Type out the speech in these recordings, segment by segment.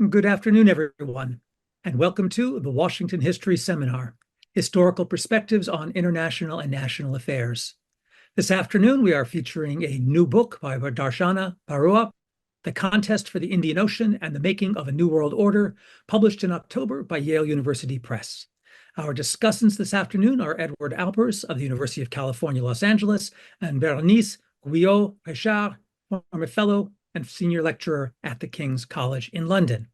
Good afternoon, everyone, and welcome to the Washington History Seminar, Historical Perspectives on International and National Affairs. This afternoon, we are featuring a new book by Darshana Baruah, The Contest for the Indian Ocean and the Making of a New World Order, published in October by Yale University Press. Our discussants this afternoon are Edward Alpers of the University of California, Los Angeles, and Berenice Guyot-Richard, former fellow and senior lecturer at the King's College in London.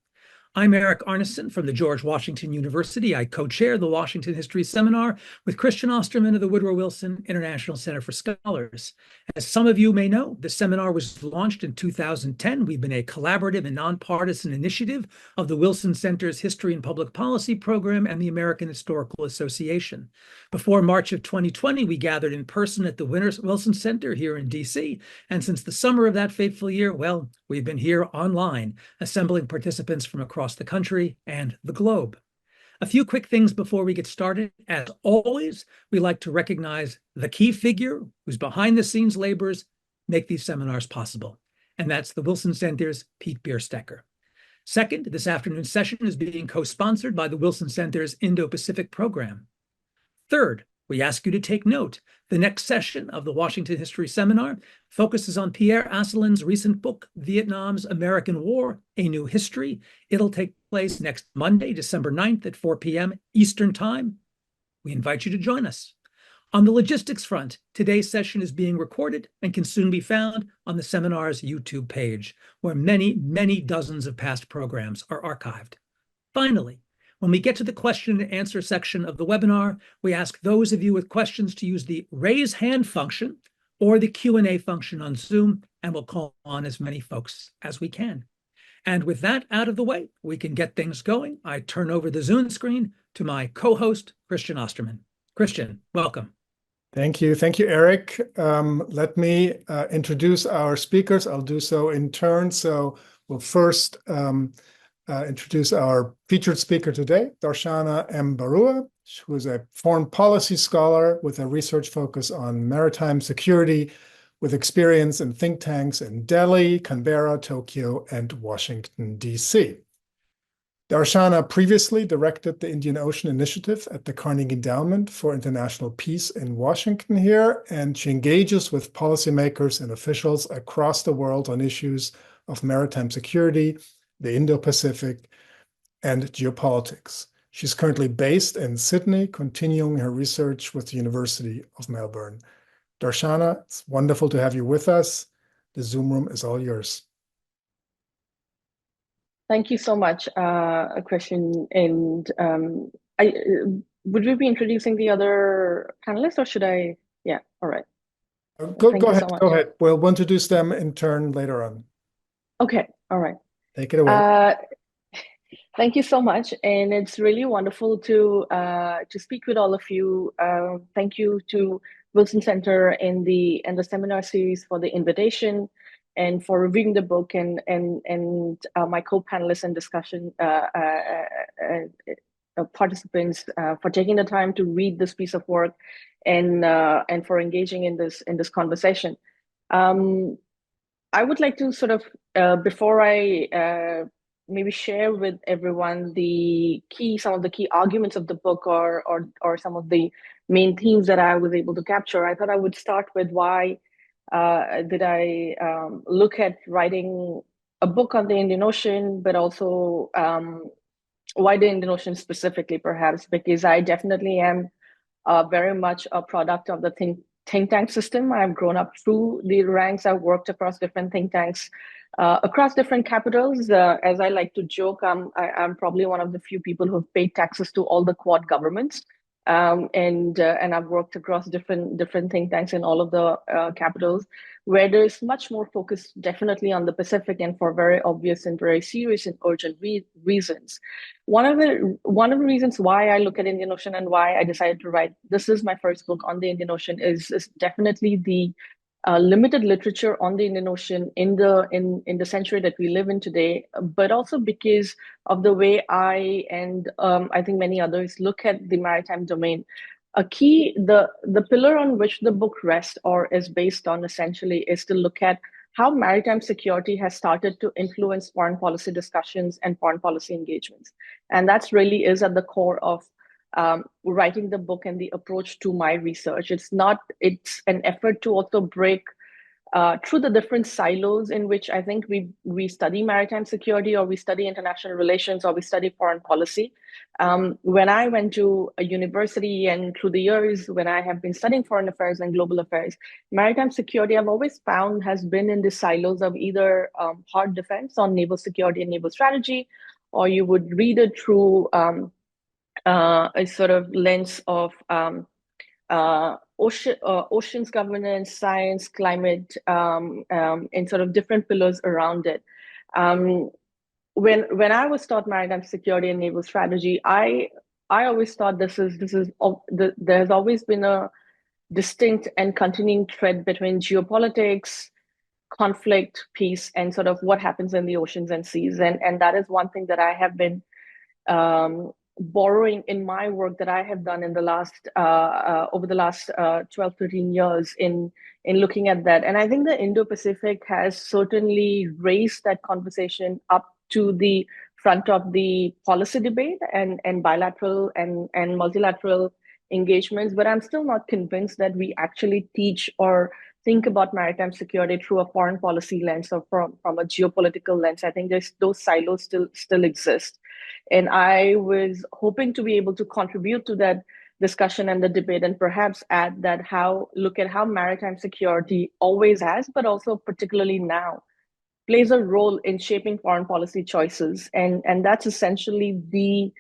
I'm Eric Arneson from the George Washington University. I co-chair the Washington History Seminar with Christian Osterman of the Woodrow Wilson International Center for Scholars. As some of you may know, the seminar was launched in 2010. We've been a collaborative and nonpartisan initiative of the Wilson Center's History and Public Policy Program and the American Historical Association. Before March of 2020, we gathered in person at the Wilson Center here in DC. And since the summer of that fateful year, well, we've been here online, assembling participants from across the country and the globe. A few quick things before we get started. As always, we like to recognize the key figure whose behind-the-scenes labors make these seminars possible, and that's the Wilson Center's Pete Bierstecker. Second, this afternoon's session is being co-sponsored by the Wilson Center's Indo-Pacific program. Third, we ask you to take note. The next session of the Washington History Seminar focuses on Pierre Asselin's recent book, Vietnam's American War, A New History. It'll take place next Monday, December 9th at 4 p.m. Eastern Time. We invite you to join us. On the logistics front, today's session is being recorded and can soon be found on the seminar's YouTube page, where many, many dozens of past programs are archived. Finally, when we get to the question and answer section of the webinar, we ask those of you with questions to use the raise hand function or the Q&A function on Zoom, and we'll call on as many folks as we can. And with that out of the way, we can get things going. I turn over the Zoom screen to my co-host, Christian Osterman. Christian, welcome. Thank you. Thank you, Eric. Let me introduce our speakers. I'll do so in turn. So we'll first introduce our featured speaker today, Darshana M. Baruah, who is a foreign policy scholar with a research focus on maritime security, with experience in think tanks in Delhi, Canberra, Tokyo, and Washington, D.C. Darshana previously directed the Indian Ocean Initiative at the Carnegie Endowment for International Peace in Washington here, and she engages with policymakers and officials across the world on issues of maritime security, the Indo-Pacific, and geopolitics. She's currently based in Sydney, continuing her research with the University of Melbourne. Darshana, it's wonderful to have you with us. The Zoom room is all yours. Thank you so much, Christian. And would we be introducing the other panelists, or should I? Yeah, all right. Go ahead. We'll introduce them in turn later on. Okay, all right. Take it away. Thank you so much, and it's really wonderful to speak with all of you. Thank you to Wilson Center and the seminar series for the invitation, and for reviewing the book, and my co-panelists and discussion participants for taking the time to read this piece of work, and for engaging in this conversation. I would like to sort of, before I maybe share with everyone some of the key arguments of the book, or some of the main themes that I was able to capture, I thought I would start with why did I look at writing a book on the Indian Ocean, but also why the Indian Ocean specifically, perhaps, because I definitely am very much a product of the think tank system. I've grown up through the ranks. I've worked across different think tanks, across different capitals. As I like to joke, I'm probably one of the few people who have paid taxes to all the Quad governments. And I've worked across different think tanks in all of the capitals, where there's much more focus definitely on the Pacific, and for very obvious and very serious and urgent reasons. One of the reasons why I look at Indian Ocean and why I decided to write this is my first book on the Indian Ocean is definitely the limited literature on the Indian Ocean in the century that we live in today, but also because of the way I and I think many others look at the maritime domain. The pillar on which the book rests or is based on essentially is to look at how maritime security has started to influence foreign policy discussions and foreign policy engagements. And that's really is at the core of writing the book and the approach to my research. It's an effort to also break through the different silos in which I think we study maritime security, or we study international relations, or we study foreign policy. When I went to a university and through the years when I have been studying foreign affairs and global affairs, maritime security I've always found has been in the silos of either hard defense on naval security and naval strategy, or you would read it through a sort of lens of oceans governance, science, climate, and sort of different pillars around it. When I was taught maritime security and naval strategy, I always thought there's always been a distinct and continuing thread between geopolitics, conflict, peace, and sort of what happens in the oceans and seas. And that is one thing that I have been borrowing in my work that I have done in the last over the last 12, 13 years in looking at that. And I think the Indo-Pacific has certainly raised that conversation up to the front of the policy debate and bilateral and multilateral engagements. But I'm still not convinced that we actually teach or think about maritime security through a foreign policy lens or from a geopolitical lens. I think those silos still exist. And I was hoping to be able to contribute to that discussion and the debate, and perhaps add that look at how maritime security always has, but also particularly now, plays a role in shaping foreign policy choices. And that's essentially the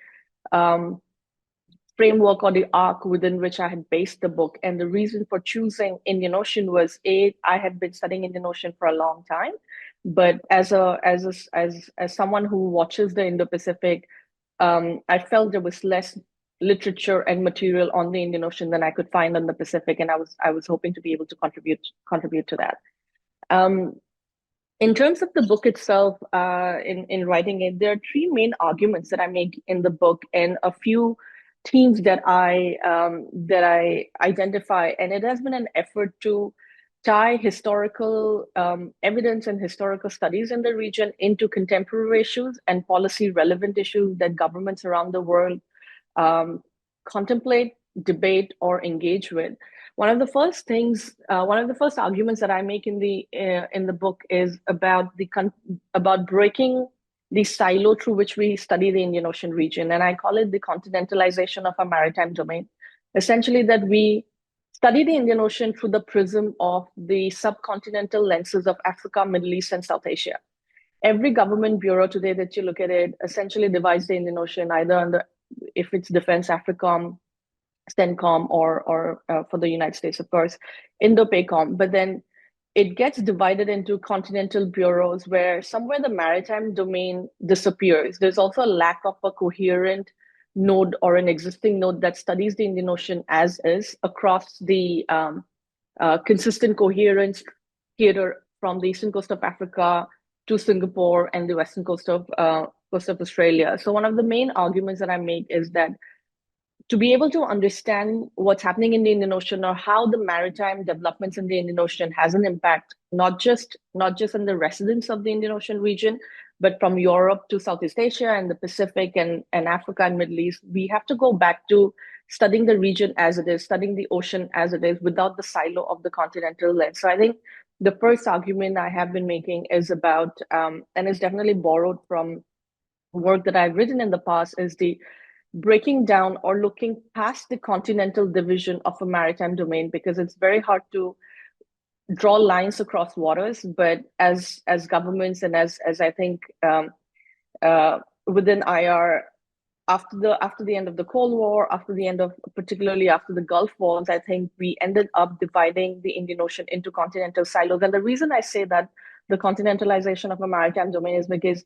framework or the arc within which I had based the book. And the reason for choosing Indian Ocean was I had been studying Indian Ocean for a long time, but as someone who watches the Indo-Pacific, I felt there was less literature and material on the Indian Ocean than I could find on the Pacific, and I was hoping to be able to contribute to that. In terms of the book itself, in writing it, there are three main arguments that I make in the book, and a few themes that I identify, and it has been an effort to tie historical evidence and historical studies in the region into contemporary issues and policy relevant issues that governments around the world contemplate, debate, or engage with. One of the first arguments that I make in the book is about breaking the silo through which we study the Indian Ocean region, and I call it the continentalization of a maritime domain. Essentially, that we study the Indian Ocean through the prism of the subcontinental lenses of Africa, Middle East, and South Asia. Every government bureau today that you look at it essentially divides the Indian Ocean either under, if it's Defense, AFRICOM, CENTCOM, or for the United States, of course, INDOPACOM. But then it gets divided into continental bureaus where somewhere the maritime domain disappears. There's also a lack of a coherent node or an existing node that studies the Indian Ocean as is across the consistent coherence theater from the eastern coast of Africa to Singapore and the western coast of Australia. So one of the main arguments that I make is that to be able to understand what's happening in the Indian Ocean, or how the maritime developments in the Indian Ocean has an impact, not just on the residents of the Indian Ocean region, but from Europe to Southeast Asia and the Pacific and Africa and Middle East, we have to go back to studying the region as it is, studying the ocean as it is, without the silo of the continental lens. So I think the first argument I have been making is about, and it's definitely borrowed from work that I've written in the past, is the breaking down or looking past the continental division of a maritime domain, because it's very hard to draw lines across waters. But as governments and as I think within IR, after the end of the Cold War, particularly after the Gulf Wars, I think we ended up dividing the Indian Ocean into continental silos. And the reason I say that the continentalization of a maritime domain is because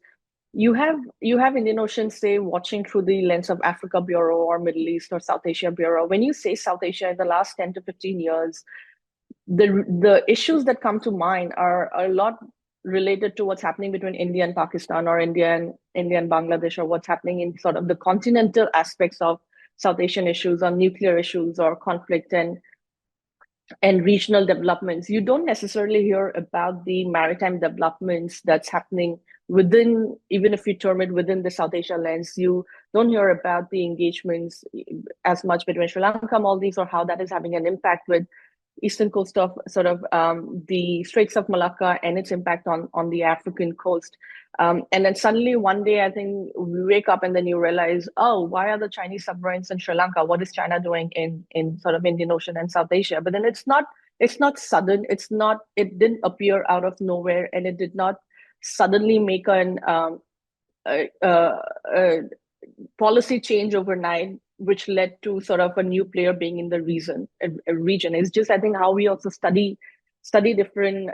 you have Indian Ocean, say, watching through the lens of Africa Bureau or Middle East or South Asia Bureau. When you say South Asia, in the last 10 to 15 years, the issues that come to mind are a lot related to what's happening between India and Pakistan, or India and Bangladesh, or what's happening in sort of the continental aspects of South Asian issues, or nuclear issues, or conflict. And and regional developments. You don't necessarily hear about the maritime developments that's happening within, even if you term it within the South Asia lens, you don't hear about the engagements as much between Sri Lanka, Maldives, or how that is having an impact with eastern coast of sort of the Straits of Malacca and its impact on the African coast. And then suddenly one day, I think we wake up and then you realize, oh, why are the Chinese submarines in Sri Lanka? What is China doing in sort of Indian Ocean and South Asia? But then it's not sudden. It didn't appear out of nowhere, and it did not suddenly make a, a, a policy change overnight, which led to sort of a new player being in the region. It's just, I think, how we also study different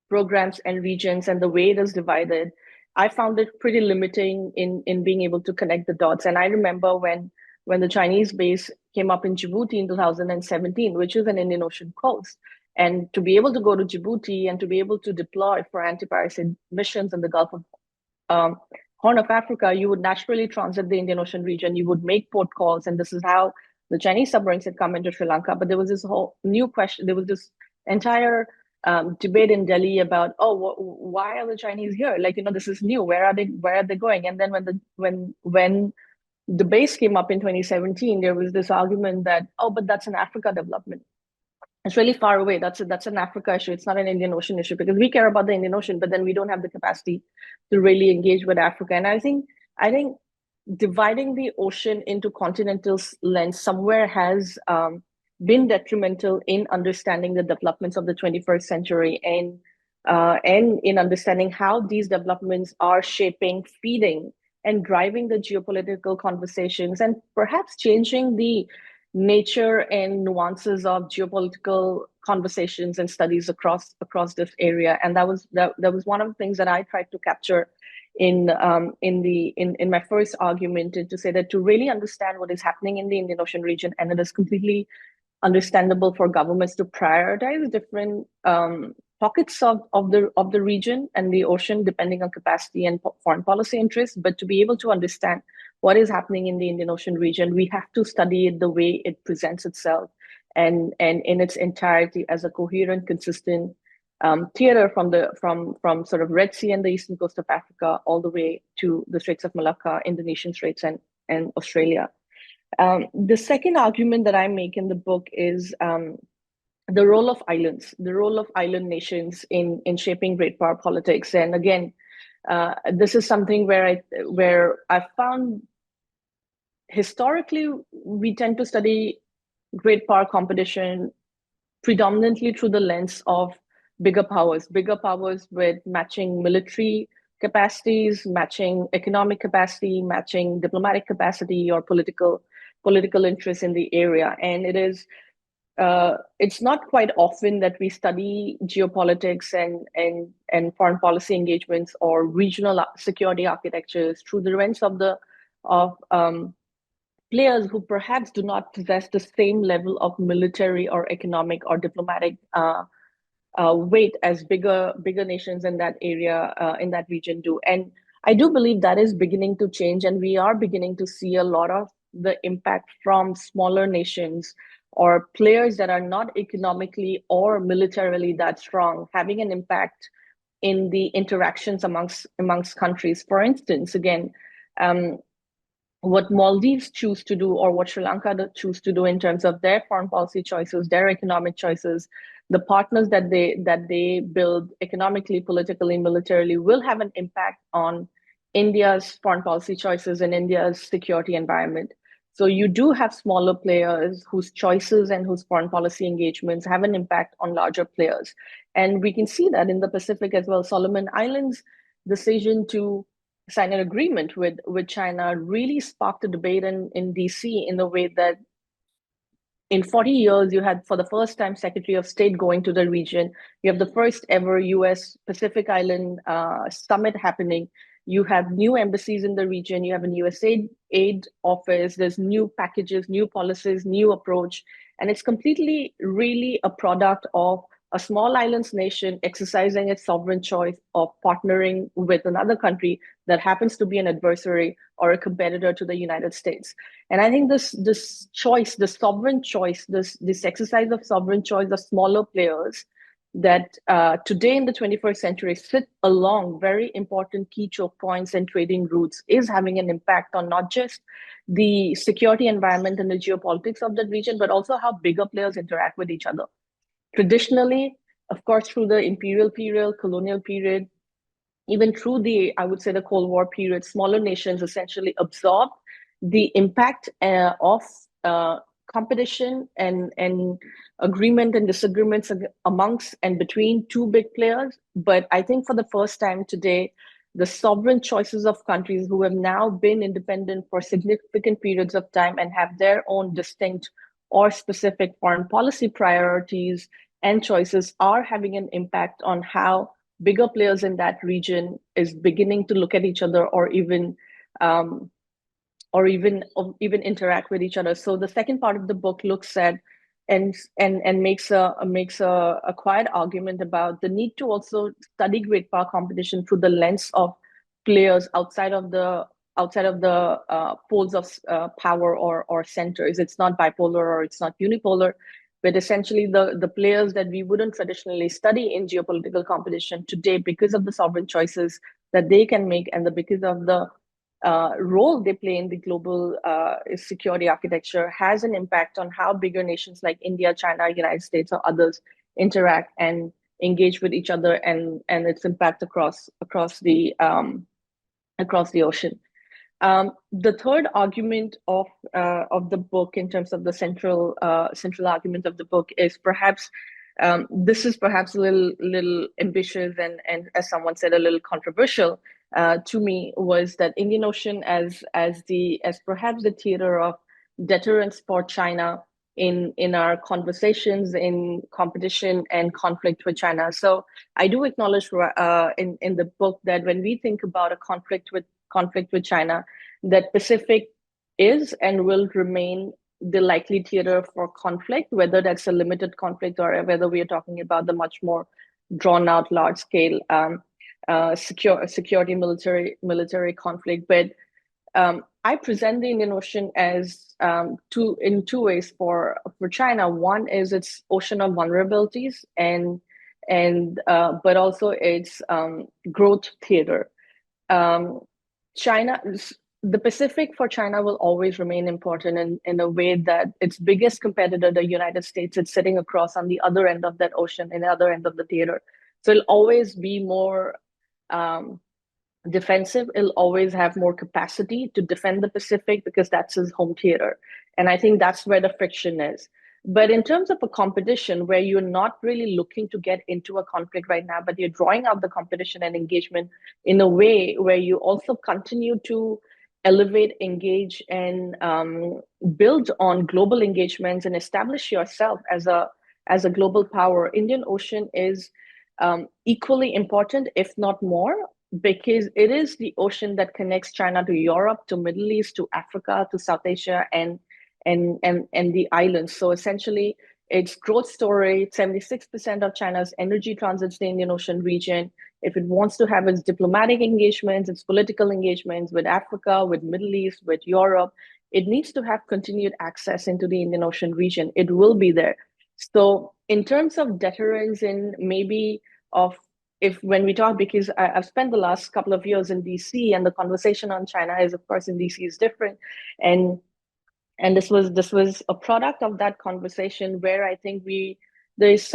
programs and regions and the way it is divided. I found it pretty limiting in being able to connect the dots. And I remember when the Chinese base came up in Djibouti in 2017, which is an Indian Ocean coast. And to be able to go to Djibouti and to be able to deploy for anti-piracy missions in the Gulf of Horn of Africa, you would naturally transit the Indian Ocean region. You would make port calls, and this is how the Chinese submarines had come into Sri Lanka. But there was this whole new question. There was this entire debate in Delhi about, why are the Chinese here? Like, this is new. Where are they? Where are they going? And then when the base came up in 2017, there was this argument that, but that's an Africa development. It's really far away. That's an Africa issue. It's not an Indian Ocean issue, because we care about the Indian Ocean, but then we don't have the capacity to really engage with Africa. And I think dividing the ocean into continental lens somewhere has been detrimental in understanding the developments of the 21st century and in understanding how these developments are shaping, feeding, and driving the geopolitical conversations, and perhaps changing the nature and nuances of geopolitical conversations and studies across this area. And that was one of the things that I tried to capture in my first argument, to say that to really understand what is happening in the Indian Ocean region, and it is completely understandable for governments to prioritize different pockets of the region and the ocean, depending on capacity and foreign policy interests. But to be able to understand what is happening in the Indian Ocean region, we have to study it the way it presents itself, and in its entirety as a coherent, consistent theater from sort of Red Sea and the eastern coast of Africa all the way to the Straits of Malacca, Indonesian Straits, and Australia. The second argument that I make in the book is the role of island nations in shaping great power politics. And again, this is something where I found historically we tend to study great power competition predominantly through the lens of bigger powers with matching military capacities, matching economic capacity, matching diplomatic capacity or political interest in the area. And it's not quite often that we study geopolitics and foreign policy engagements or regional security architectures through the lens of players who perhaps do not possess the same level of military or economic or diplomatic weight as bigger nations in that area, in that region do. And I do believe that is beginning to change, and we are beginning to see a lot of the impact from smaller nations or players that are not economically or militarily that strong, having an impact in the interactions amongst countries. For instance, again, what Maldives choose to do, or what Sri Lanka choose to do in terms of their foreign policy choices, their economic choices, the partners that they build economically, politically, militarily, will have an impact on India's foreign policy choices and India's security environment. So you do have smaller players whose choices and whose foreign policy engagements have an impact on larger players. And we can see that in the Pacific as well. Solomon Islands' decision to sign an agreement with China really sparked a debate in DC, in the way that in 40 years, you had, for the first time, Secretary of State going to the region. You have the first ever US Pacific Island summit happening. You have new embassies in the region. You have a USAID office. There's new packages, new policies, new approach. And it's completely really a product of a small islands nation exercising its sovereign choice of partnering with another country that happens to be an adversary or a competitor to the United States. And I think this choice, the sovereign choice, this exercise of sovereign choice of smaller players that today in the 21st century sit along very important key choke points and trading routes is having an impact on not just the security environment and the geopolitics of that region, but also how bigger players interact with each other. Traditionally, of course, through the imperial period, colonial period, even through the, I would say, the Cold War period, smaller nations essentially absorbed the impact of competition and agreement and disagreements amongst and between two big players. But I think for the first time today, the sovereign choices of countries who have now been independent for significant periods of time and have their own distinct or specific foreign policy priorities and choices are having an impact on how bigger players in that region is beginning to look at each other or even interact with each other. So the second part of the book looks at and makes a quiet argument about the need to also study great power competition through the lens of players outside of the poles of power or centers. It's not bipolar or it's not unipolar, but essentially the players that we wouldn't traditionally study in geopolitical competition today because of the sovereign choices that they can make and because of the role they play in the global security architecture has an impact on how bigger nations like India, China, United States, or others interact and engage with each other and its impact across the ocean. The third argument of the book, in terms of the central argument of the book, is perhaps this is perhaps a little ambitious and as someone said, a little controversial to me, was that Indian Ocean as perhaps the theater of deterrence for China in our conversations in competition and conflict with China. So I do acknowledge in the book that when we think about a conflict with China, that Pacific is and will remain the likely theater for conflict, whether that's a limited conflict or whether we are talking about the much more drawn out, large scale security military conflict. But I present the Indian Ocean as in two ways for China. One is its ocean of vulnerabilities and but also its growth theater. The Pacific for China will always remain important in a way that its biggest competitor, the United States, is sitting across on the other end of that ocean, in the other end of the theater. So it'll always be more defensive. It'll always have more capacity to defend the Pacific because that's his home theater. And I think that's where the friction is. But in terms of a competition where you're not really looking to get into a conflict right now, but you're drawing out the competition and engagement in a way where you also continue to elevate, engage, and build on global engagements and establish yourself as a global power, Indian Ocean is equally important, if not more, because it is the ocean that connects China to Europe, to Middle East, to Africa, to South Asia, and the islands. So essentially, its growth story, 76% of China's energy transits the Indian Ocean region. If it wants to have its diplomatic engagements, its political engagements with Africa, with Middle East, with Europe, it needs to have continued access into the Indian Ocean region. It will be there. So in terms of deterrence and maybe when we talk, because I've spent the last couple of years in DC, and the conversation on China is, of course, in DC is different. And this was a product of that conversation where I think there's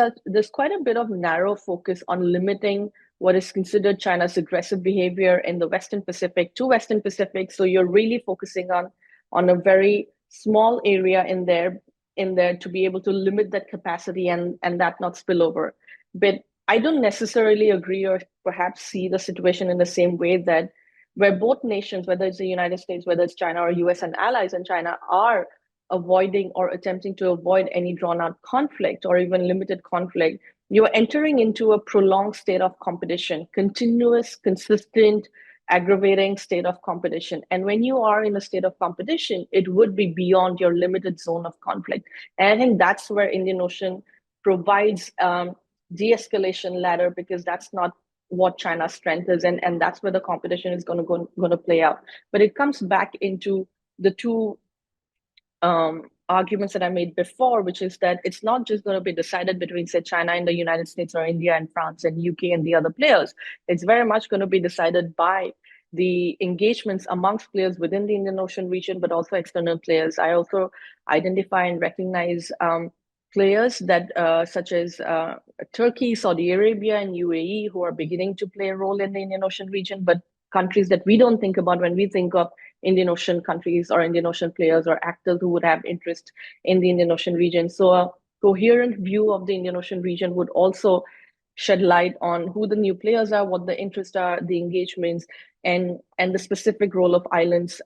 quite a bit of narrow focus on limiting what is considered China's aggressive behavior in the Western Pacific to Western Pacific. So you're really focusing on a very small area in there to be able to limit that capacity and that not spill over. But I don't necessarily agree or perhaps see the situation in the same way that where both nations, whether it's the United States, whether it's China or US and allies in China, are avoiding or attempting to avoid any drawn out conflict or even limited conflict, you're entering into a prolonged state of competition, continuous, consistent, aggravating state of competition. And when you are in a state of competition, it would be beyond your limited zone of conflict. And I think that's where Indian Ocean provides de-escalation ladder, because that's not what China's strength is, and that's where the competition is going to play out. But it comes back into the two arguments that I made before, which is that it's not just going to be decided between, say, China and the United States, or India and France and UK and the other players. It's very much going to be decided by the engagements amongst players within the Indian Ocean region, but also external players. I also identify and recognize players that such as Turkey, Saudi Arabia, and UAE, who are beginning to play a role in the Indian Ocean region, but countries that we don't think about when we think of Indian Ocean countries or Indian Ocean players or actors who would have interest in the Indian Ocean region. So a coherent view of the Indian Ocean region would also shed light on who the new players are, what the interests are, the engagements, and the specific role of islands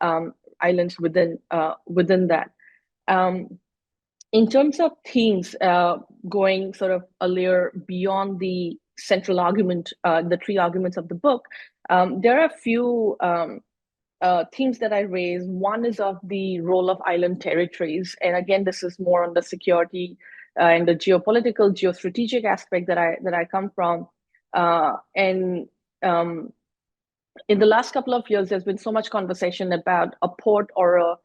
within that. In terms of themes, going sort of a layer beyond the central argument, the three arguments of the book, there are a few themes that I raise. One is of the role of island territories. And again, this is more on the security and the geopolitical, geostrategic aspect that I come from. And in the last couple of years, there's been so much conversation about a port or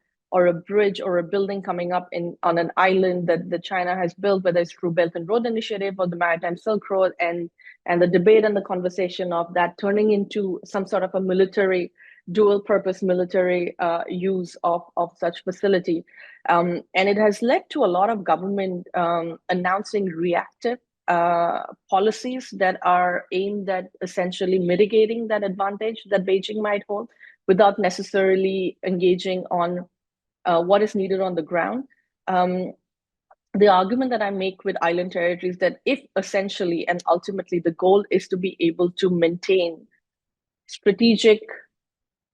a bridge or a building coming up on an island that China has built, whether it's through Belt and Road Initiative or the Maritime Silk Road, and the debate and the conversation of that turning into some sort of a military, dual purpose military use of such facility. And it has led to a lot of government announcing reactive policies that are aimed at essentially mitigating that advantage that Beijing might hold, without necessarily engaging on what is needed on the ground. The argument that I make with island territories, that if essentially and ultimately the goal is to be able to maintain strategic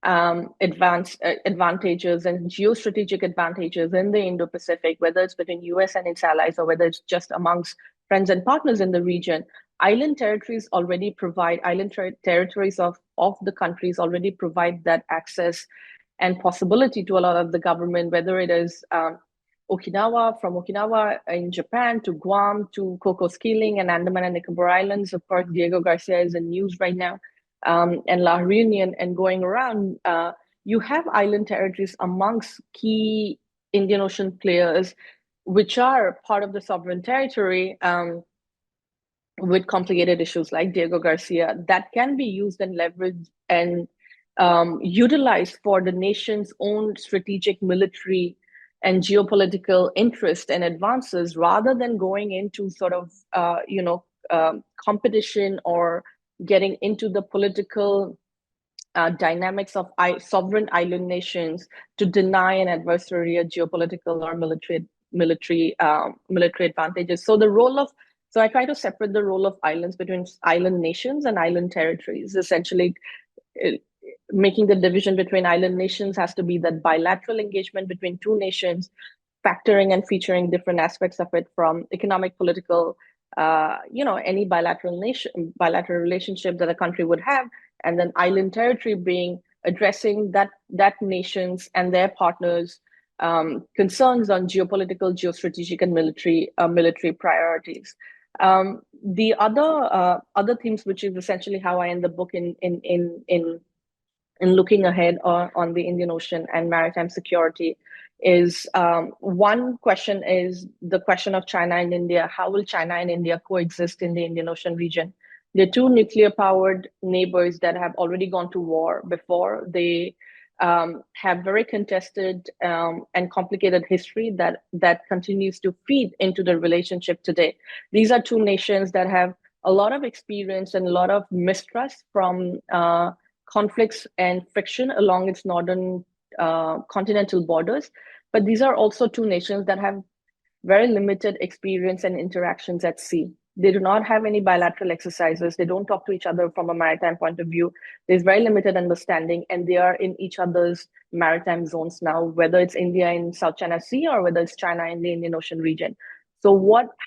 advantages and geostrategic advantages in the Indo-Pacific, whether it's between US and its allies or whether it's just amongst friends and partners in the region, island territories of the countries already provide that access and possibility to a lot of the government, whether it is Okinawa in Japan to Guam to Cocos Keeling and Andaman and Nicobar Islands. Of course, Diego Garcia is in news right now. And La Reunion, and going around, you have island territories amongst key Indian Ocean players, which are part of the sovereign territory, with complicated issues like Diego Garcia, that can be used and leveraged and utilized for the nation's own strategic military and geopolitical interest and advances, rather than going into sort of competition or getting into the political dynamics of sovereign island nations to deny an adversary a geopolitical or military advantages. So I try to separate the role of islands between island nations and island territories. Essentially, making the division between island nations has to be that bilateral engagement between two nations, factoring and featuring different aspects of it, from economic, political, any bilateral relationship that a country would have, and then island territory being addressing that nation's and their partners' concerns on geopolitical, geostrategic, and military priorities. The other themes, which is essentially how I end the book in looking ahead on the Indian Ocean and maritime security, is one question is the question of China and India. How will China and India coexist in the Indian Ocean region? They're two nuclear-powered neighbors that have already gone to war before. They have very contested and complicated history that continues to feed into the relationship today. These are two nations that have a lot of experience and a lot of mistrust from conflicts and friction along its northern continental borders. But these are also two nations that have very limited experience and interactions at sea. They do not have any bilateral exercises. They don't talk to each other from a maritime point of view. There's very limited understanding, and they are in each other's maritime zones now, whether it's India in South China Sea or whether it's China in the Indian Ocean region. So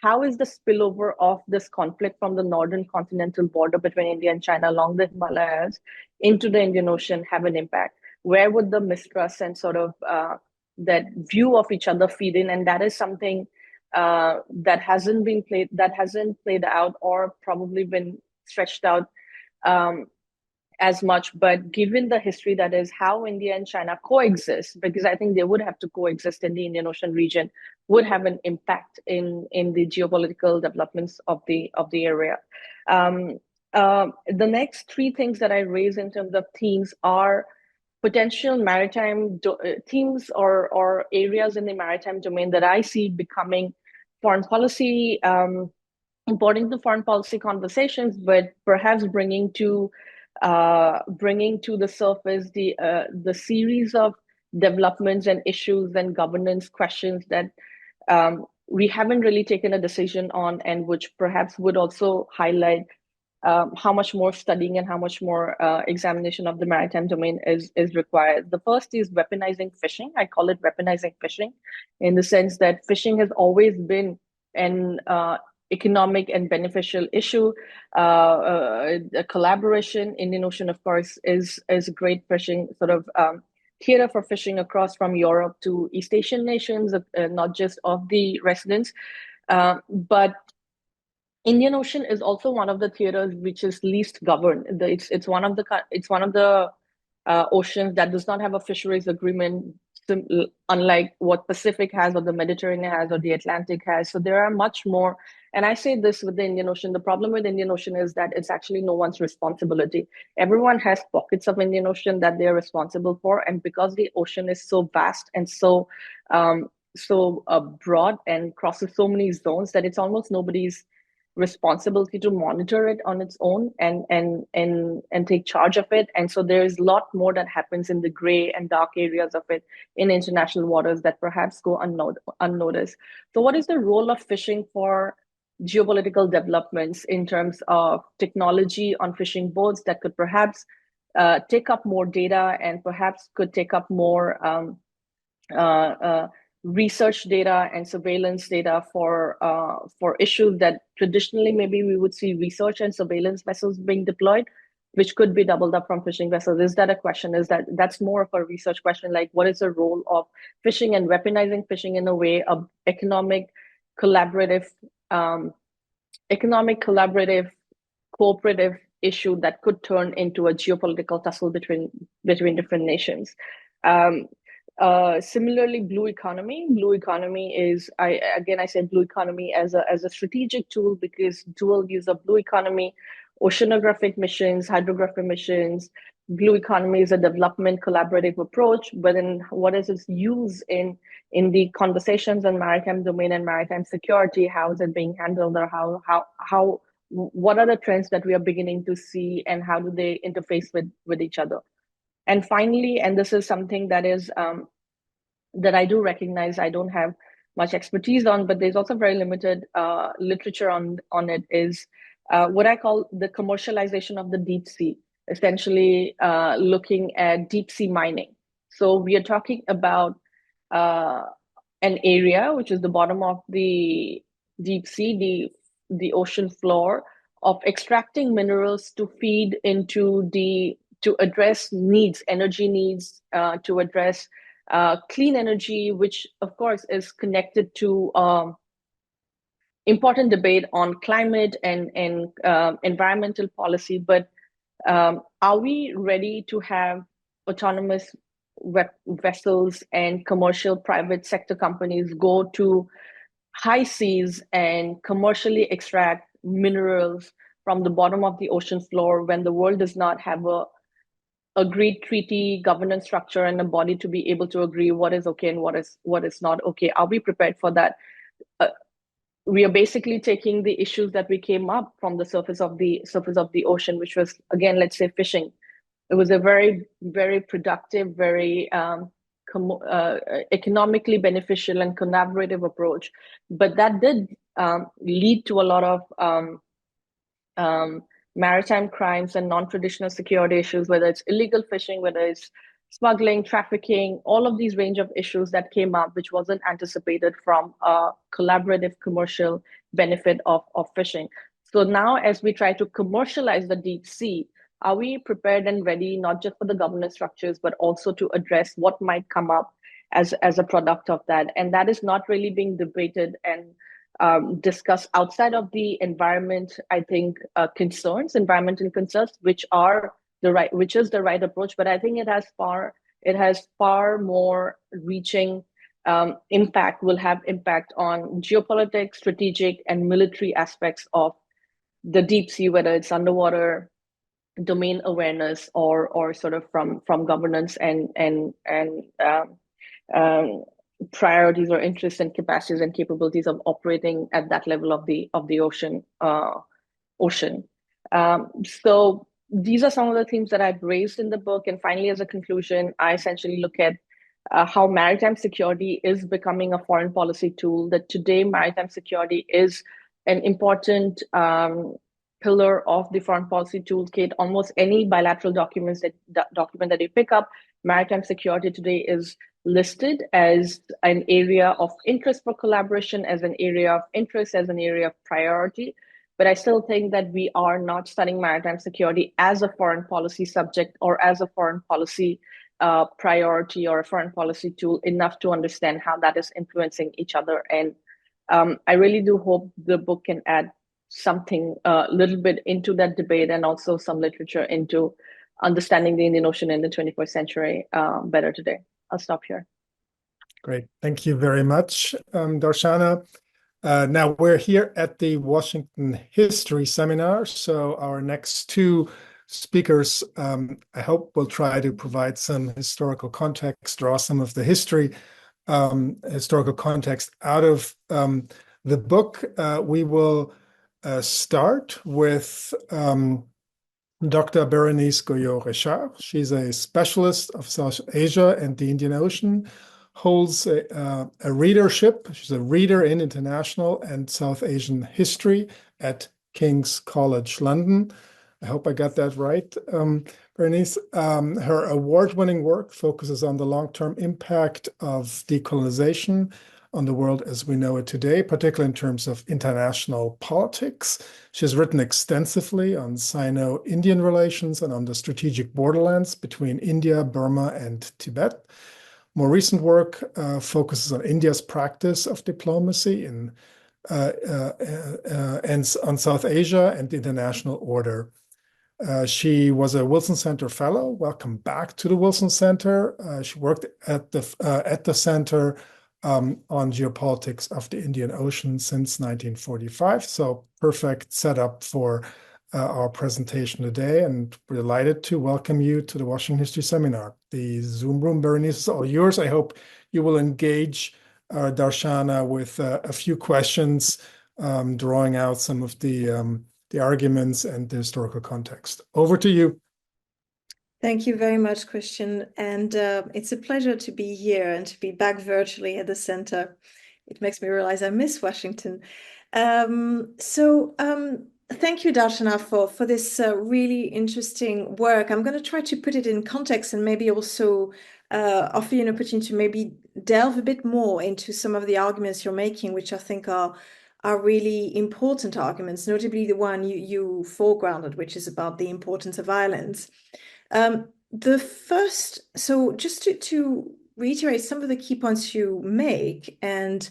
how is the spillover of this conflict from the northern continental border between India and China along the Himalayas into the Indian Ocean have an impact? Where would the mistrust and sort of that view of each other feed in? And that is something that hasn't played out, or probably been stretched out as much. But given the history that is how India and China coexist, because I think they would have to coexist in the Indian Ocean region, would have an impact in the geopolitical developments of the area. The next three things that I raise in terms of themes are potential maritime themes or areas in the maritime domain that I see becoming foreign policy important to foreign policy conversations, but perhaps bringing to the surface the series of developments and issues and governance questions that we haven't really taken a decision on, and which perhaps would also highlight how much more studying and how much more examination of the maritime domain is required. The first is weaponizing fishing. I call it weaponizing fishing, in the sense that fishing has always been an economic and beneficial issue. A collaboration. Indian Ocean, of course, is a great fishing sort of theater for fishing across from Europe to East Asian nations, not just of the residents, but Indian Ocean is also one of the theaters which is least governed. It's one of the oceans that does not have a fisheries agreement, unlike what Pacific has, or the Mediterranean has, or the Atlantic has. So there are much more. And I say this with the Indian Ocean. The problem with Indian Ocean is that it's actually no one's responsibility. Everyone has pockets of Indian Ocean that they're responsible for, and because the ocean is so vast and so broad and crosses so many zones, that it's almost nobody's responsibility to monitor it on its own and take charge of it. And so there's a lot more that happens in the gray and dark areas of it in international waters that perhaps go unnoticed. So what is the role of fishing for geopolitical developments in terms of technology on fishing boats that could perhaps take up more data, and perhaps could take up more research data and surveillance data for issues that traditionally maybe we would see research and surveillance vessels being deployed, which could be doubled up from fishing vessels? Is that a question? That's more of a research question, like what is the role of fishing and weaponizing fishing in a way of economic collaborative cooperative issue that could turn into a geopolitical tussle between different nations. Similarly, blue economy. Blue economy is, I say blue economy as a strategic tool, because dual use of blue economy, oceanographic missions, hydrographic missions. Blue economy is a development collaborative approach, but then what is its use in the conversations on maritime domain and maritime security? How is it being handled, or how what are the trends that we are beginning to see, and how do they interface with each other? And finally, and this is something that is that I do recognize I don't have much expertise on, but there's also very limited literature on it, is what I call the commercialization of the deep sea, essentially looking at deep sea mining. So we are talking about an area which is the bottom of the deep sea, the ocean floor, of extracting minerals to feed into to address needs, energy needs, to address clean energy, which of course is connected to important debate on climate and environmental policy. But are we ready to have autonomous vessels and commercial private sector companies go to high seas and commercially extract minerals from the bottom of the ocean floor, when the world does not have a agreed treaty governance structure and a body to be able to agree what is okay and what is not okay? Are we prepared for that? We are basically taking the issues that we came up from the surface of the ocean, which was, again, let's say fishing. It was a very, very productive, very economically beneficial and collaborative approach, but that did lead to a lot of maritime crimes and non-traditional security issues, whether it's illegal fishing, whether it's smuggling, trafficking, all of these range of issues that came up, which wasn't anticipated from a collaborative commercial benefit of fishing. So now, as we try to commercialize the deep sea, are we prepared and ready, not just for the governance structures, but also to address what might come up as a product of that. And that is not really being debated and discussed outside of the environment, I think, environmental concerns, which is the right approach. But I think it has far more reaching impact, will have impact on geopolitics, strategic, and military aspects of the deep sea, whether it's underwater, domain awareness, or sort of from governance and priorities or interests and capacities and capabilities of operating at that level of the ocean. So these are some of the themes that I've raised in the book. And finally, as a conclusion, I essentially look at how maritime security is becoming a foreign policy tool, that today maritime security is an important pillar of the foreign policy toolkit. Almost any bilateral document that you pick up, maritime security today is listed as an area of interest for collaboration, as an area of interest, as an area of priority. But I still think that we are not studying maritime security as a foreign policy subject or as a foreign policy priority or a foreign policy tool enough to understand how that is influencing each other. And I really do hope the book can add something a little bit into that debate, and also some literature into understanding the Indian Ocean in the 21st century better today. I'll stop here. Great. Thank you very much, Darshana. Now we're here at the Washington History Seminar. So our next two speakers, I hope, will try to provide some historical context, draw some of the historical context out of the book. We will start with Dr. Berenice Goyot-Richard. She's a specialist of South Asia and the Indian Ocean, holds a readership. She's a reader in international and South Asian history at King's College London. I hope I got that right, Berenice. Her award-winning work focuses on the long-term impact of decolonization on the world as we know it today, particularly in terms of international politics. She has written extensively on Sino-Indian relations and on the strategic borderlands between India, Burma, and Tibet. More recent work focuses on India's practice of diplomacy and on South Asia and the international order. She was a Wilson Center Fellow. Welcome back to the Wilson Center. She worked at the center on geopolitics of the Indian Ocean since 1945. So perfect setup for our presentation today. And we're delighted to welcome you to the Washington History Seminar. The Zoom room, Berenice, is all yours. I hope you will engage Darshana with a few questions, drawing out some of the arguments and the historical context. Over to you. Thank you very much, Christian. And it's a pleasure to be here and to be back virtually at the center. It makes me realize I miss Washington. Thank you, Darshana, for this really interesting work. I'm going to try to put it in context and maybe also offer you an opportunity to maybe delve a bit more into some of the arguments you're making, which I think are really important arguments, notably the one you foregrounded, which is about the importance of islands. Just to reiterate some of the key points you make and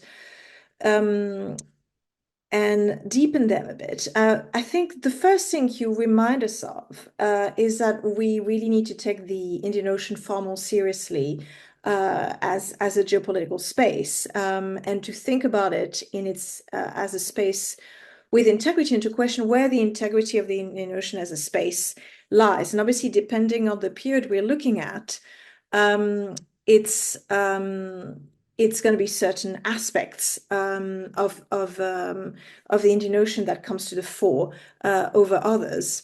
deepen them a bit, I think the first thing you remind us of is that we really need to take the Indian Ocean far more seriously as a geopolitical space, and to think about it in its as a space with integrity, and to question where the integrity of the Indian Ocean as a space lies. And obviously, depending on the period we're looking at, it's going to be certain aspects of the Indian Ocean that comes to the fore over others.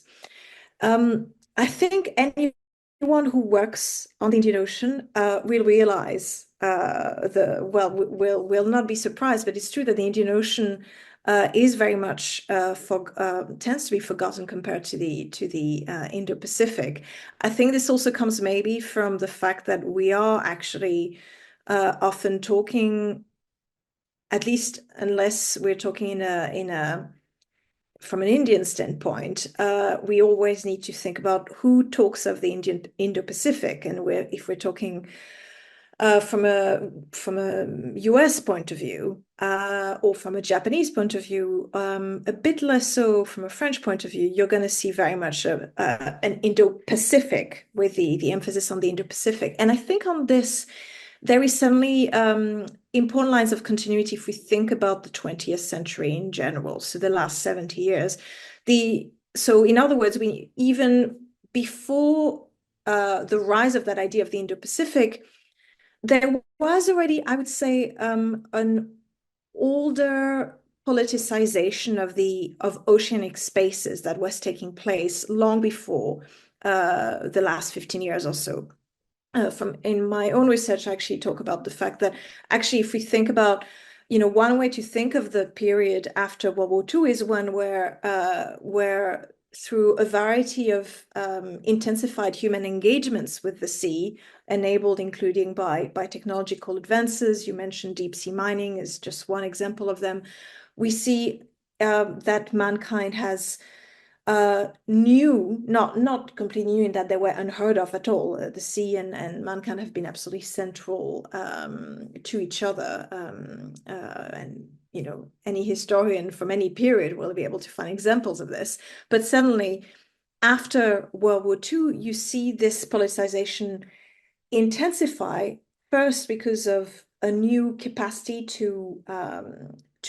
I think anyone who works on the Indian Ocean will realize will not be surprised, but it's true that the Indian Ocean is very much tends to be forgotten compared to the Indo-Pacific. I think this also comes maybe from the fact that we are actually often talking, at least unless we're talking from an Indian standpoint, we always need to think about who talks of the Indo-Pacific, and if we're talking from a US point of view, or from a Japanese point of view, a bit less so from a French point of view. You're going to see very much an Indo-Pacific, with the emphasis on the Indo-Pacific. And I think on this, there is certainly important lines of continuity if we think about the 20th century in general, so the last 70 years. So in other words, we even before the rise of that idea of the Indo-Pacific, there was already, I would say, an older politicization of oceanic spaces that was taking place long before the last 15 years or so. In my own research, I actually talk about the fact that actually, if we think about, one way to think of the period after World War II is one where through a variety of intensified human engagements with the sea, enabled including by technological advances. You mentioned deep sea mining is just one example of them. We see that mankind has not completely new in that they were unheard of at all. The sea and mankind have been absolutely central to each other. And, any historian from any period will be able to find examples of this. But suddenly, after World War II, you see this politicization intensify, first because of a new capacity to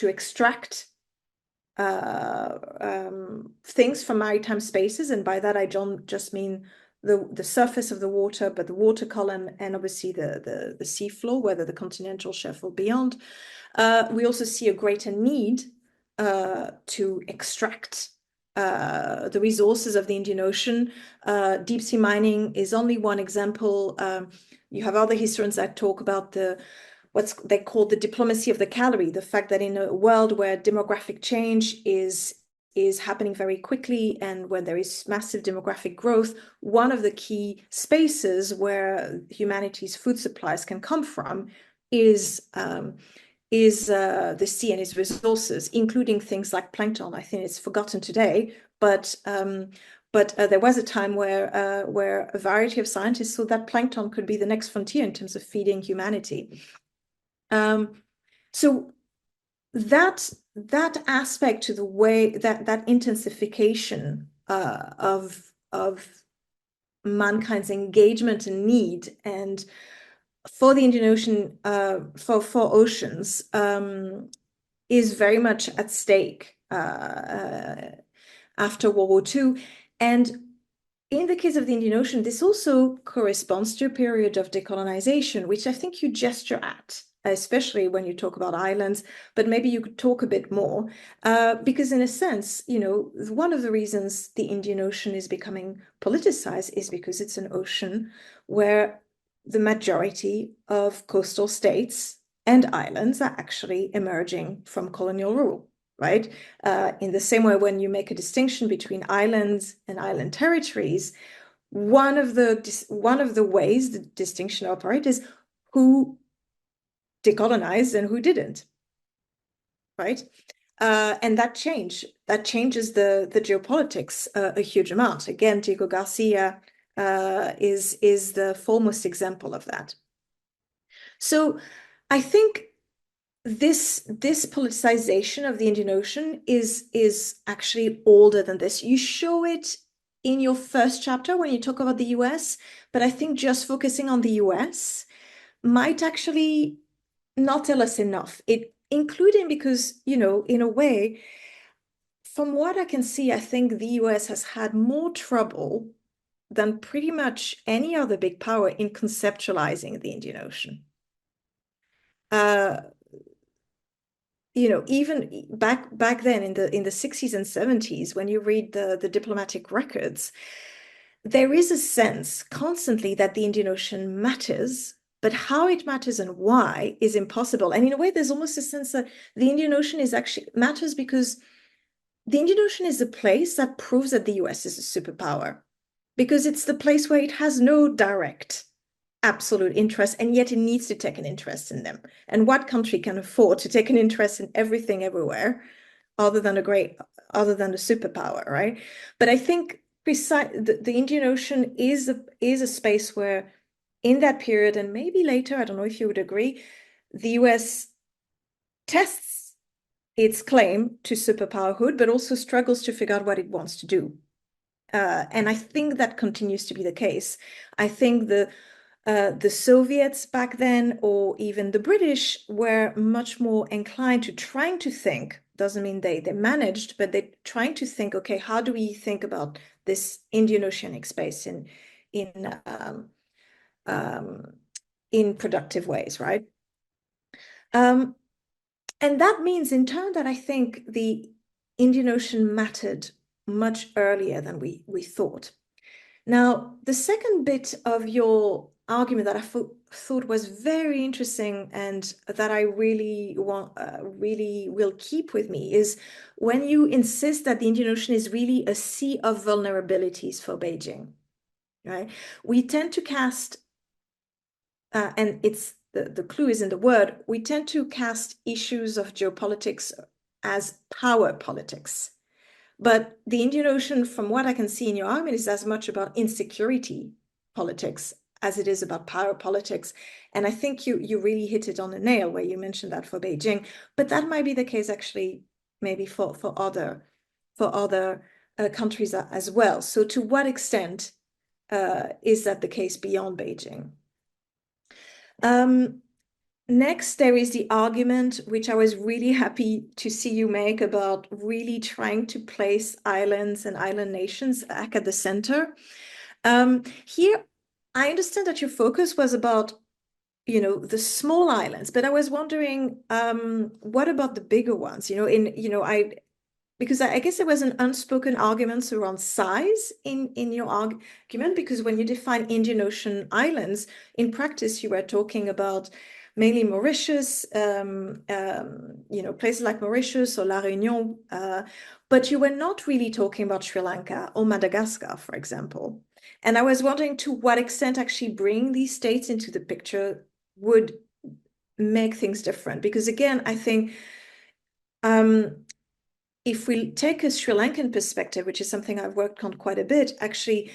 extract things from maritime spaces, and by that I don't just mean the surface of the water, but the water column and obviously the seafloor, whether the continental shelf or beyond. We also see a greater need to extract the resources of the Indian Ocean. Deep sea mining is only one example. You have other historians that talk about what they call the diplomacy of the calorie, the fact that in a world where demographic change is happening very quickly and when there is massive demographic growth, one of the key spaces where humanity's food supplies can come from is the sea and its resources, including things like plankton. I think it's forgotten today, but there was a time where a variety of scientists thought that plankton could be the next frontier in terms of feeding humanity. So that aspect to the way that intensification of mankind's engagement and need, and for the Indian Ocean, for oceans, is very much at stake after World War II. And in the case of the Indian Ocean, this also corresponds to a period of decolonization, which I think you gesture at, especially when you talk about islands, but maybe you could talk a bit more, because in a sense, one of the reasons the Indian Ocean is becoming politicized is because it's an ocean where the majority of coastal states and islands are actually emerging from colonial rule, right? In the same way, when you make a distinction between islands and island territories, one of the ways the distinction operates is who decolonized and who didn't, right? And that changes the geopolitics a huge amount. Again, Diego Garcia is the foremost example of that. So I think this politicization of the Indian Ocean is actually older than this. You show it in your first chapter when you talk about the US, but I think just focusing on the US might actually not tell us enough. Including because, in a way, from what I can see, I think the US has had more trouble than pretty much any other big power in conceptualizing the Indian Ocean. Even back then in the 60s and 70s, when you read the diplomatic records, there is a sense constantly that the Indian Ocean matters, but how it matters and why is impossible. And in a way, there's almost a sense that the Indian Ocean matters because the Indian Ocean is a place that proves that the US is a superpower, because it's the place where it has no direct absolute interest, and yet it needs to take an interest in them. And what country can afford to take an interest in everything everywhere other than a superpower, right? But I think the Indian Ocean is a space where in that period, and maybe later, I don't know if you would agree, the US tests its claim to superpowerhood, but also struggles to figure out what it wants to do. And I think that continues to be the case. I think the Soviets back then, or even the British, were much more inclined to trying to think. Doesn't mean they managed, but they're trying to think, okay, how do we think about this Indian Oceanic space in productive ways, right? And that means in turn that I think the Indian Ocean mattered much earlier than we thought. Now, the second bit of your argument that I thought was very interesting and that I really will keep with me is when you insist that the Indian Ocean is really a sea of vulnerabilities for Beijing, right? We tend to cast, and it's the clue is in the word, we tend to cast issues of geopolitics as power politics. But the Indian Ocean, from what I can see in your argument, is as much about insecurity politics as it is about power politics. And I think you really hit it on the nail where you mentioned that for Beijing. But that might be the case actually maybe for other countries as well. So to what extent is that the case beyond Beijing? Next, there is the argument, which I was really happy to see you make, about really trying to place islands and island nations back at the center. Here, I understand that your focus was about, the small islands, but I was wondering, what about the bigger ones? Because I guess there was an unspoken argument around size in your argument, because when you define Indian Ocean islands, in practice, you were talking about mainly Mauritius, places like Mauritius or La Réunion, but you were not really talking about Sri Lanka or Madagascar, for example. And I was wondering to what extent actually bringing these states into the picture would make things different. Because again, I think if we take a Sri Lankan perspective, which is something I've worked on quite a bit, actually,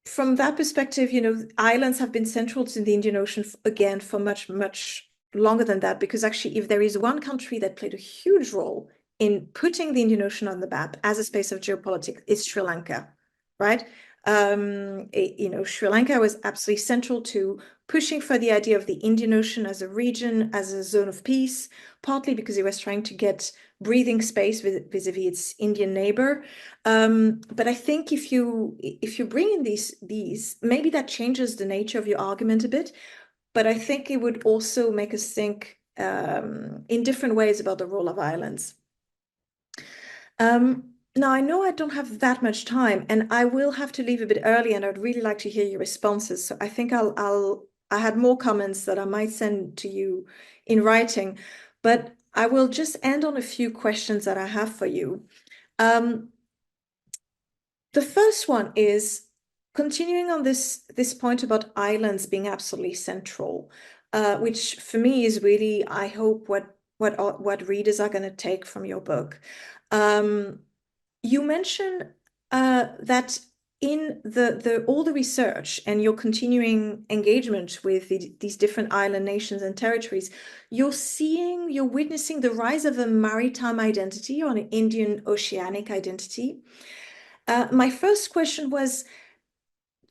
from that perspective, islands have been central to the Indian Ocean again for much, much longer than that, because actually, if there is one country that played a huge role in putting the Indian Ocean on the map as a space of geopolitics, it's Sri Lanka, right? Sri Lanka was absolutely central to pushing for the idea of the Indian Ocean as a region, as a zone of peace, partly because it was trying to get breathing space vis-a-vis its Indian neighbor. But I think if you bring in these, maybe that changes the nature of your argument a bit. But I think it would also make us think in different ways about the role of islands. Now, I know I don't have that much time, and I will have to leave a bit early, and I'd really like to hear your responses. So I think I had more comments that I might send to you in writing, but I will just end on a few questions that I have for you. The first one is continuing on this point about islands being absolutely central, which for me is really, I hope, what readers are going to take from your book. You mentioned that in all the research and your continuing engagement with these different island nations and territories, you're witnessing the rise of a maritime identity or an Indian oceanic identity. My first question was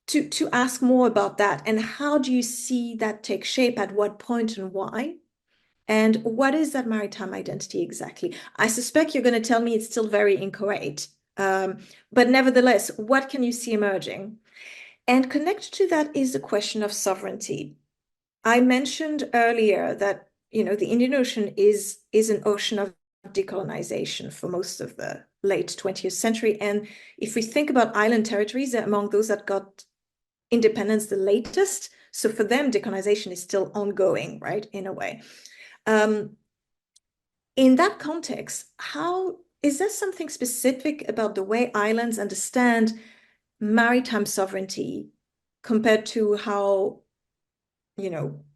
to ask more about that, and how do you see that take shape, at what point and why? And what is that maritime identity exactly? I suspect you're going to tell me it's still very inchoate. But nevertheless, what can you see emerging? And connected to that is the question of sovereignty. I mentioned earlier that, the Indian Ocean is an ocean of decolonization for most of the late 20th century. And if we think about island territories, they're among those that got independence the latest. So for them, decolonization is still ongoing, right, in a way. In that context, is there something specific about the way islands understand maritime sovereignty compared to how,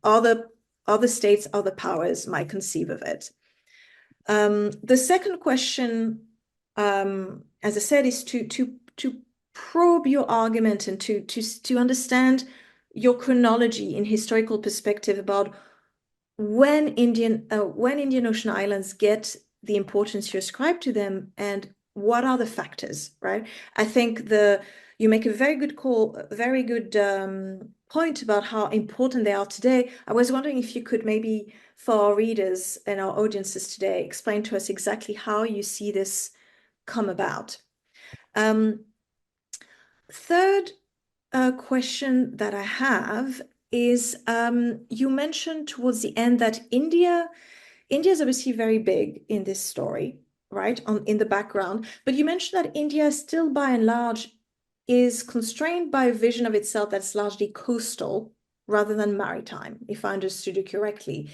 other states, other powers might conceive of it? The second question, as I said, is to probe your argument and to understand your chronology in historical perspective about when Indian Ocean islands get the importance you ascribe to them, and what are the factors, right? I think you make a very good point about how important they are today. I was wondering if you could maybe, for our readers and our audiences today, explain to us exactly how you see this come about. Third question that I have is, you mentioned towards the end that India is obviously very big in this story, right, in the background, but you mentioned that India still by and large is constrained by a vision of itself that's largely coastal rather than maritime, if I understood you correctly.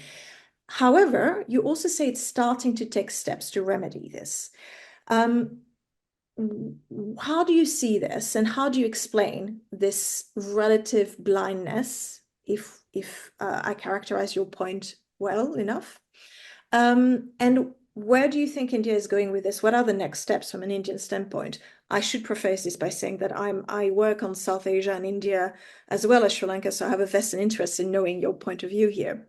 However, you also say it's starting to take steps to remedy this. How do you see this, and how do you explain this relative blindness, if I characterize your point well enough? And where do you think India is going with this? What are the next steps from an Indian standpoint? I should preface this by saying that I work on South Asia and India as well as Sri Lanka, so I have a vested interest in knowing your point of view here.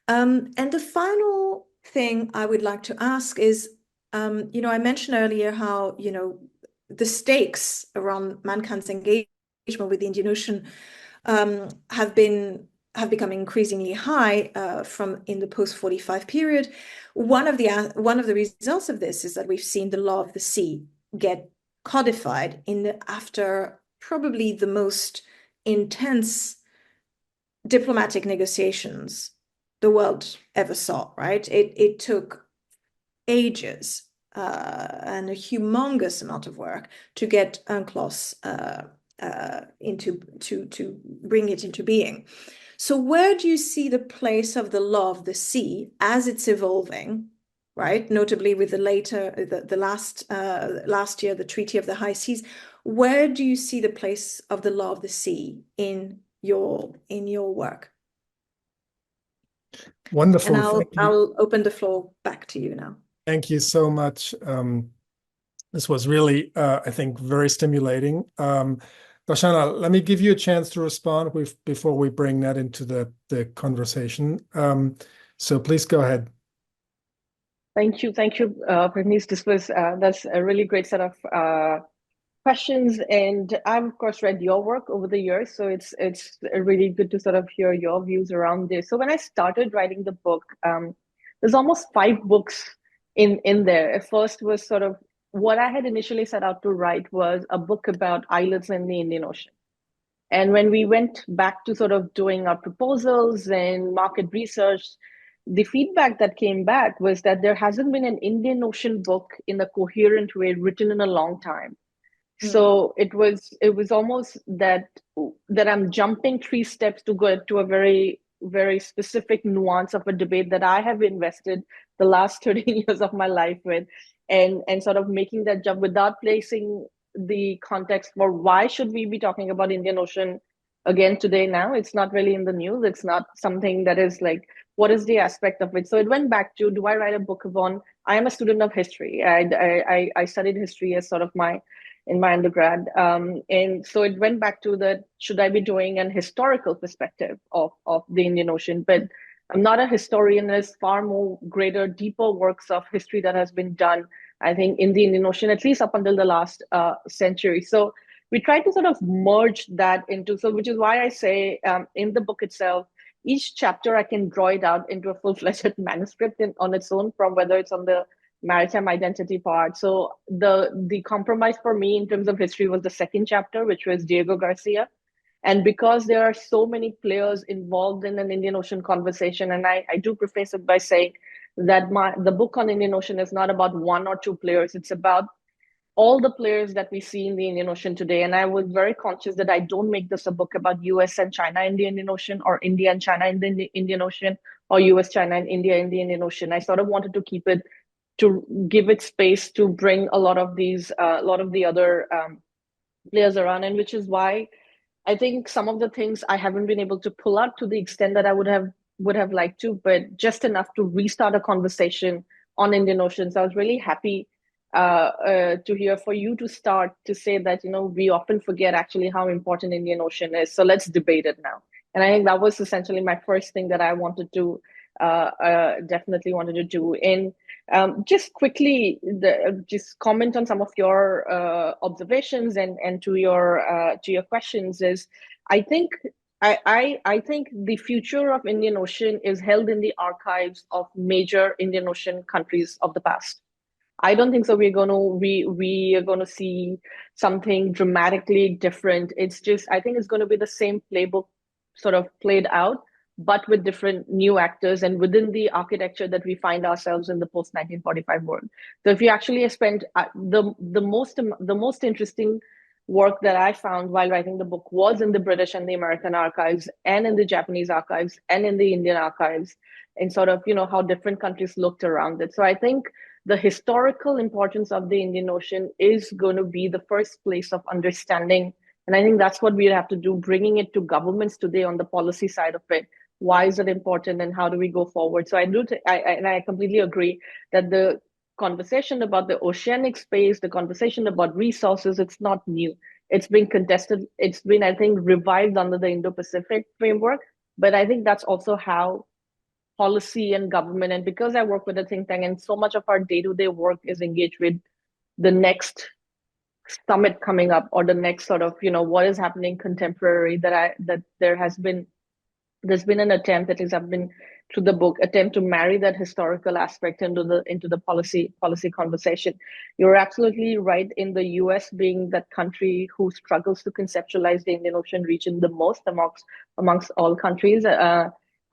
And the final thing I would like to ask is, I mentioned earlier how, the stakes around mankind's engagement with the Indian Ocean have become increasingly high from in the post-45 period. One of the results of this is that we've seen the law of the sea get codified after probably the most intense diplomatic negotiations the world ever saw, right? It took ages and a humongous amount of work to get UNCLOS to bring it into being. So where do you see the place of the law of the sea as it's evolving, right? Notably with the last year, the Treaty of the High Seas. Where do you see the place of the law of the sea in your work? Wonderful. And I'll open the floor back to you now. Thank you so much. This was really, I think, very stimulating. Darshana, let me give you a chance to respond before we bring that into the conversation. So please go ahead. Thank you, Bernice. That's a really great set of questions, and I've of course read your work over the years, so it's really good to sort of hear your views around this. So when I started writing the book, there's almost 5 books in there. First was sort of what I had initially set out to write was a book about islets in the Indian Ocean. And when we went back to sort of doing our proposals and market research, the feedback that came back was that there hasn't been an Indian Ocean book in a coherent way written in a long time. So it was almost that I'm jumping 3 steps to go to a very, very specific nuance of a debate that I have invested the last 13 years of my life with, and sort of making that jump without placing the context for why should we be talking about Indian Ocean again today now. It's not really in the news. It's not something that is like, what is the aspect of it? So it went back to, do I write a book on, I am a student of history. I studied history as sort of in my undergrad. And so it went back to that, should I be doing an historical perspective of the Indian Ocean? But I'm not a historian. There's far more greater, deeper works of history that has been done, I think, in the Indian Ocean, at least up until the last century. So we try to sort of merge that into, so which is why I say in the book itself, each chapter I can draw it out into a full-fledged manuscript on its own, from whether it's on the maritime identity part. So the compromise for me in terms of history was the second chapter, which was Diego Garcia. And because there are so many players involved in an Indian Ocean conversation, and I do preface it by saying that the book on Indian Ocean is not about 1 or 2 players. It's about all the players that we see in the Indian Ocean today. And I was very conscious that I don't make this a book about US and China in the Indian Ocean, or India and China in the Indian Ocean, or US, China, and India in the Indian Ocean. I sort of wanted to keep it, to give it space to bring a lot of the other players around, and which is why I think some of the things I haven't been able to pull out to the extent that I would have liked to, but just enough to restart a conversation on Indian Ocean. So I was really happy to hear for you to start to say that, we often forget actually how important Indian Ocean is. So let's debate it now. And I think that was essentially my first thing that I wanted to definitely wanted to do. And just quickly, just comment on some of your observations and to your questions is, I think I think the future of Indian Ocean is held in the archives of major Indian Ocean countries of the past. I don't think so. We are gonna see something dramatically different. It's just, I think it's going to be the same playbook sort of played out, but with different new actors and within the architecture that we find ourselves in the post 1945 world. So if you actually spend the most interesting work that I found while writing the book was in the British and the American archives and in the Japanese archives and in the Indian archives, and sort of, how different countries looked around it. So I think the historical importance of the Indian Ocean is going to be the first place of understanding. And I think that's what we have to do, bringing it to governments today on the policy side of it. Why is it important and how do we go forward? So I completely agree that the conversation about the oceanic space, the conversation about resources, it's not new. It's been contested. It's been, I think, revived under the Indo-Pacific framework. But I think that's also how policy and government, and because I work with a think tank and so much of our day-to-day work is engaged with the next summit coming up or the next sort of, what is happening contemporary, that there's been an attempt, that has been through the book, attempt to marry that historical aspect into the policy conversation. You're absolutely right in the US being that country who struggles to conceptualize the Indian Ocean region the most amongst all countries.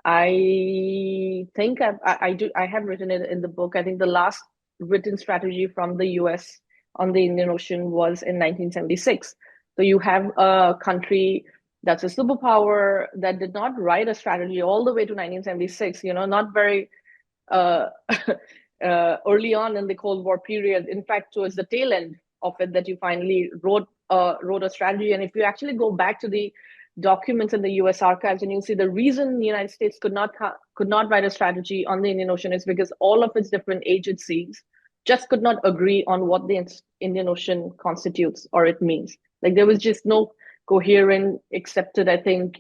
I think I have written it in the book. I think the last written strategy from the US on the Indian Ocean was in 1976. So you have a country that's a superpower that did not write a strategy all the way to 1976, not very early on in the Cold War period. In fact, towards the tail end of it, that you finally wrote a strategy. And if you actually go back to the documents in the US archives, and you'll see the reason the United States could not write a strategy on the Indian Ocean is because all of its different agencies just could not agree on what the Indian Ocean constitutes or it means. Like there was just no coherent, accepted, I think,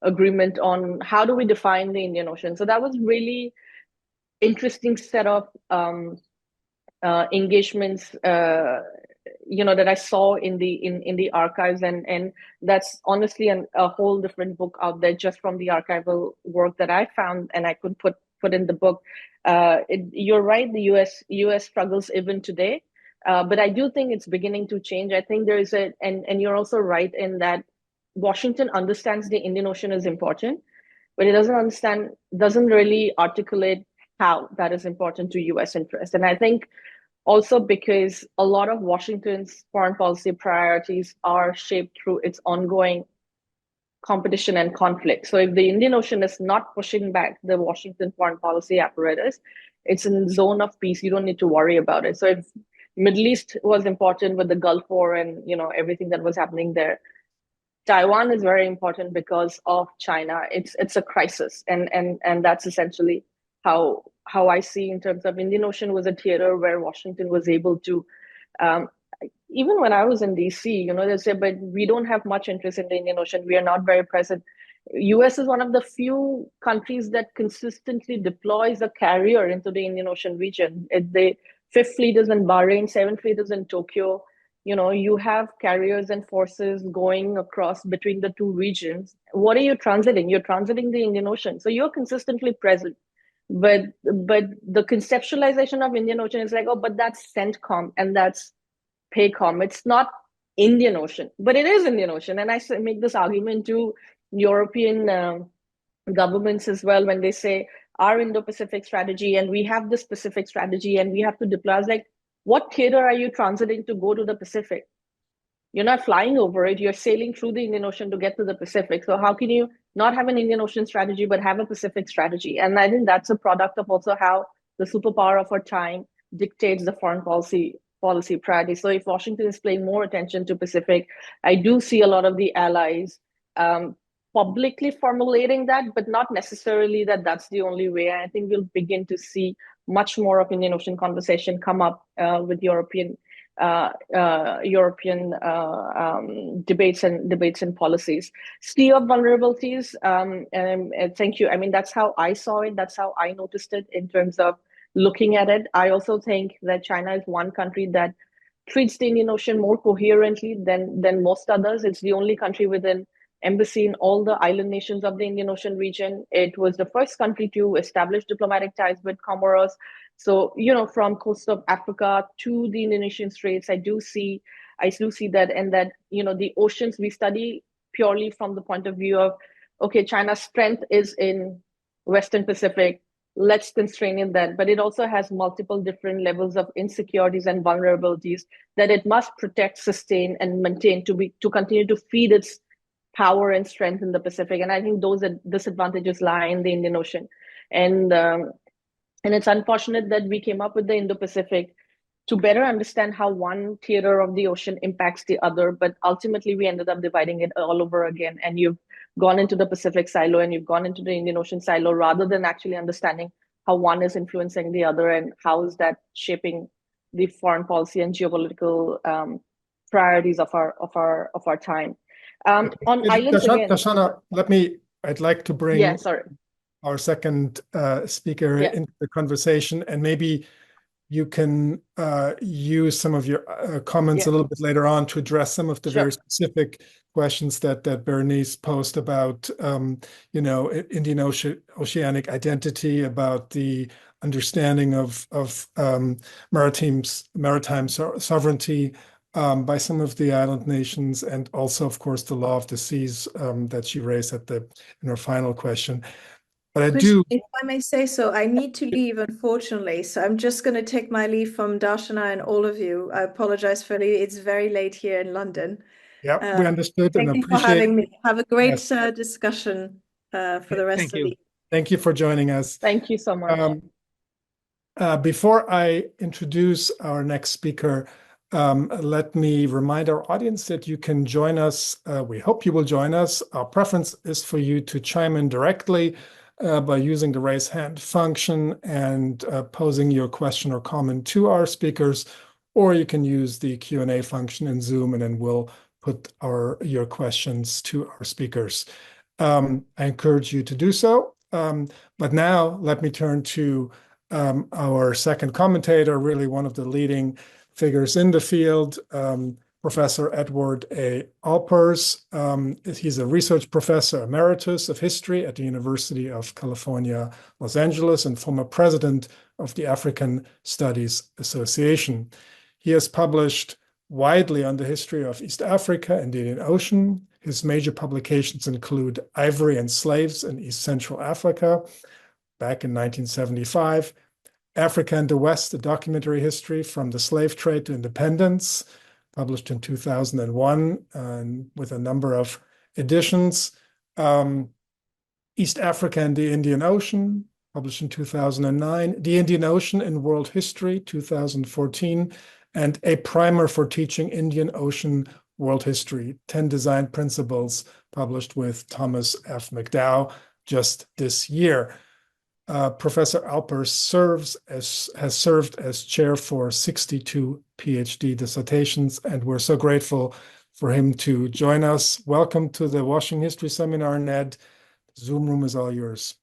agreement on how do we define the Indian Ocean. So that was really interesting set of engagements that I saw in the archives, and that's honestly a whole different book out there just from the archival work that I found and I could put in the book. You're right, the US struggles even today, but I do think it's beginning to change. I think there is and you're also right in that Washington understands the Indian Ocean is important, but it doesn't really articulate how that is important to US interest. And I think also because a lot of Washington's foreign policy priorities are shaped through its ongoing competition and conflict. So if the Indian Ocean is not pushing back the Washington foreign policy apparatus, it's in zone of peace. You don't need to worry about it. So if Middle East was important with the Gulf War and everything that was happening there, Taiwan is very important because of China. It's a crisis, and that's essentially how I see in terms of Indian Ocean was a theater where Washington was able to, even when I was in DC, they say, but we don't have much interest in the Indian Ocean. We are not very present. US is one of the few countries that consistently deploys a carrier into the Indian Ocean region. The Fifth Fleet is in Bahrain, Seventh Fleet is in Tokyo. You have carriers and forces going across between the two regions. What are you transiting? You're transiting the Indian Ocean. So you're consistently present. But the conceptualization of Indian Ocean is like, oh, but that's CENTCOM and that's PACOM. It's not Indian Ocean, but it is Indian Ocean. And I make this argument to European governments as well when they say our Indo-Pacific strategy and we have this Pacific strategy and we have to deploy. I was like, what theater are you transiting to go to the Pacific? You're not flying over it. You're sailing through the Indian Ocean to get to the Pacific. So how can you not have an Indian Ocean strategy, but have a Pacific strategy? And I think that's a product of also how the superpower of our time dictates the foreign policy priority. So if Washington is paying more attention to Pacific, I do see a lot of the allies publicly formulating that, but not necessarily that that's the only way. I think we'll begin to see much more of Indian Ocean conversation come up with European debates and policies. Sea of vulnerabilities. And thank you. I mean, that's how I saw it. That's how I noticed it in terms of looking at it. I also think that China is one country that treats the Indian Ocean more coherently than most others. It's the only country with an embassy in all the island nations of the Indian Ocean region. It was the first country to establish diplomatic ties with Comoros. So, from coast of Africa to the Indonesian Straits, I do see that, and that, the oceans we study purely from the point of view of, okay, China's strength is in Western Pacific, let's constrain in that, but it also has multiple different levels of insecurities and vulnerabilities that it must protect, sustain, and maintain to continue to feed its power and strength in the Pacific. And I think those disadvantages lie in the Indian Ocean. And it's unfortunate that we came up with the Indo-Pacific to better understand how one theater of the ocean impacts the other, but ultimately we ended up dividing it all over again. And you've gone into the Pacific silo and you've gone into the Indian Ocean silo rather than actually understanding how one is influencing the other and how is that shaping the foreign policy and geopolitical priorities of our time. On islands again. Darshana, I'd like to bring our second speaker into the conversation, and maybe you can use some of your comments a little bit later on to address some of the very specific questions that Berenice posed about, Indian oceanic identity, about the understanding of maritime sovereignty by some of the island nations, and also, of course, the law of the seas that she raised in her final question. But if I may say so, I need to leave, unfortunately. So I'm just going to take my leave from Darshana and all of you. I apologize for leaving. It's very late here in London. Yeah, we understood and appreciate. Thank you for having me. Have a great discussion for the rest of the evening. Thank you for joining us. Thank you so much. Before I introduce our next speaker, let me remind our audience that you can join us. We hope you will join us. Our preference is for you to chime in directly by using the raise hand function and posing your question or comment to our speakers, or you can use the Q&A function in Zoom, and then we'll put your questions to our speakers. I encourage you to do so. But now let me turn to our second commentator, really one of the leading figures in the field, Professor Edward A. Alpers. He's a research professor emeritus of history at the University of California, Los Angeles, and former president of the African Studies Association. He has published widely on the history of East Africa and the Indian Ocean. His major publications include Ivory and Slaves in East Central Africa, back in 1975, Africa and the West, a documentary history from the slave trade to independence, published in 2001 with a number of editions. East Africa and the Indian Ocean, published in 2009. The Indian Ocean in World History, 2014. And A Primer for Teaching Indian Ocean World History, 10 Design Principles, published with Thomas F. McDowell just this year. Professor Alpers has served as chair for 62 PhD dissertations, and we're so grateful for him to join us. Welcome to the Washington History Seminar, Ned. The Zoom room is all yours.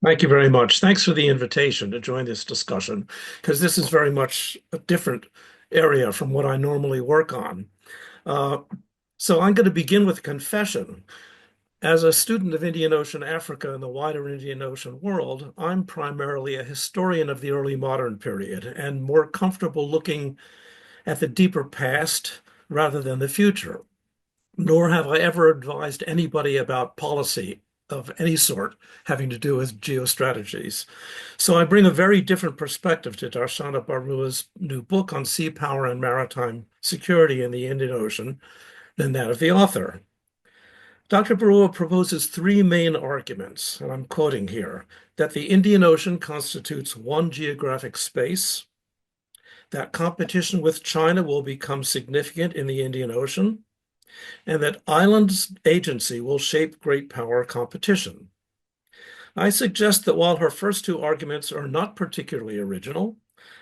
Thank you very much. Thanks for the invitation to join this discussion, because this is very much a different area from what I normally work on. So I'm going to begin with a confession. As a student of Indian Ocean Africa and the wider Indian Ocean world, I'm primarily a historian of the early modern period and more comfortable looking at the deeper past rather than the future. Nor have I ever advised anybody about policy of any sort having to do with geostrategies. So I bring a very different perspective to Darshana Baruah's new book on sea power and maritime security in the Indian Ocean than that of the author. Dr. Baruah proposes three main arguments, and I'm quoting here, that the Indian Ocean constitutes one geographic space, that competition with China will become significant in the Indian Ocean, and that islands agency will shape great power competition. I suggest that while her first two arguments are not particularly original,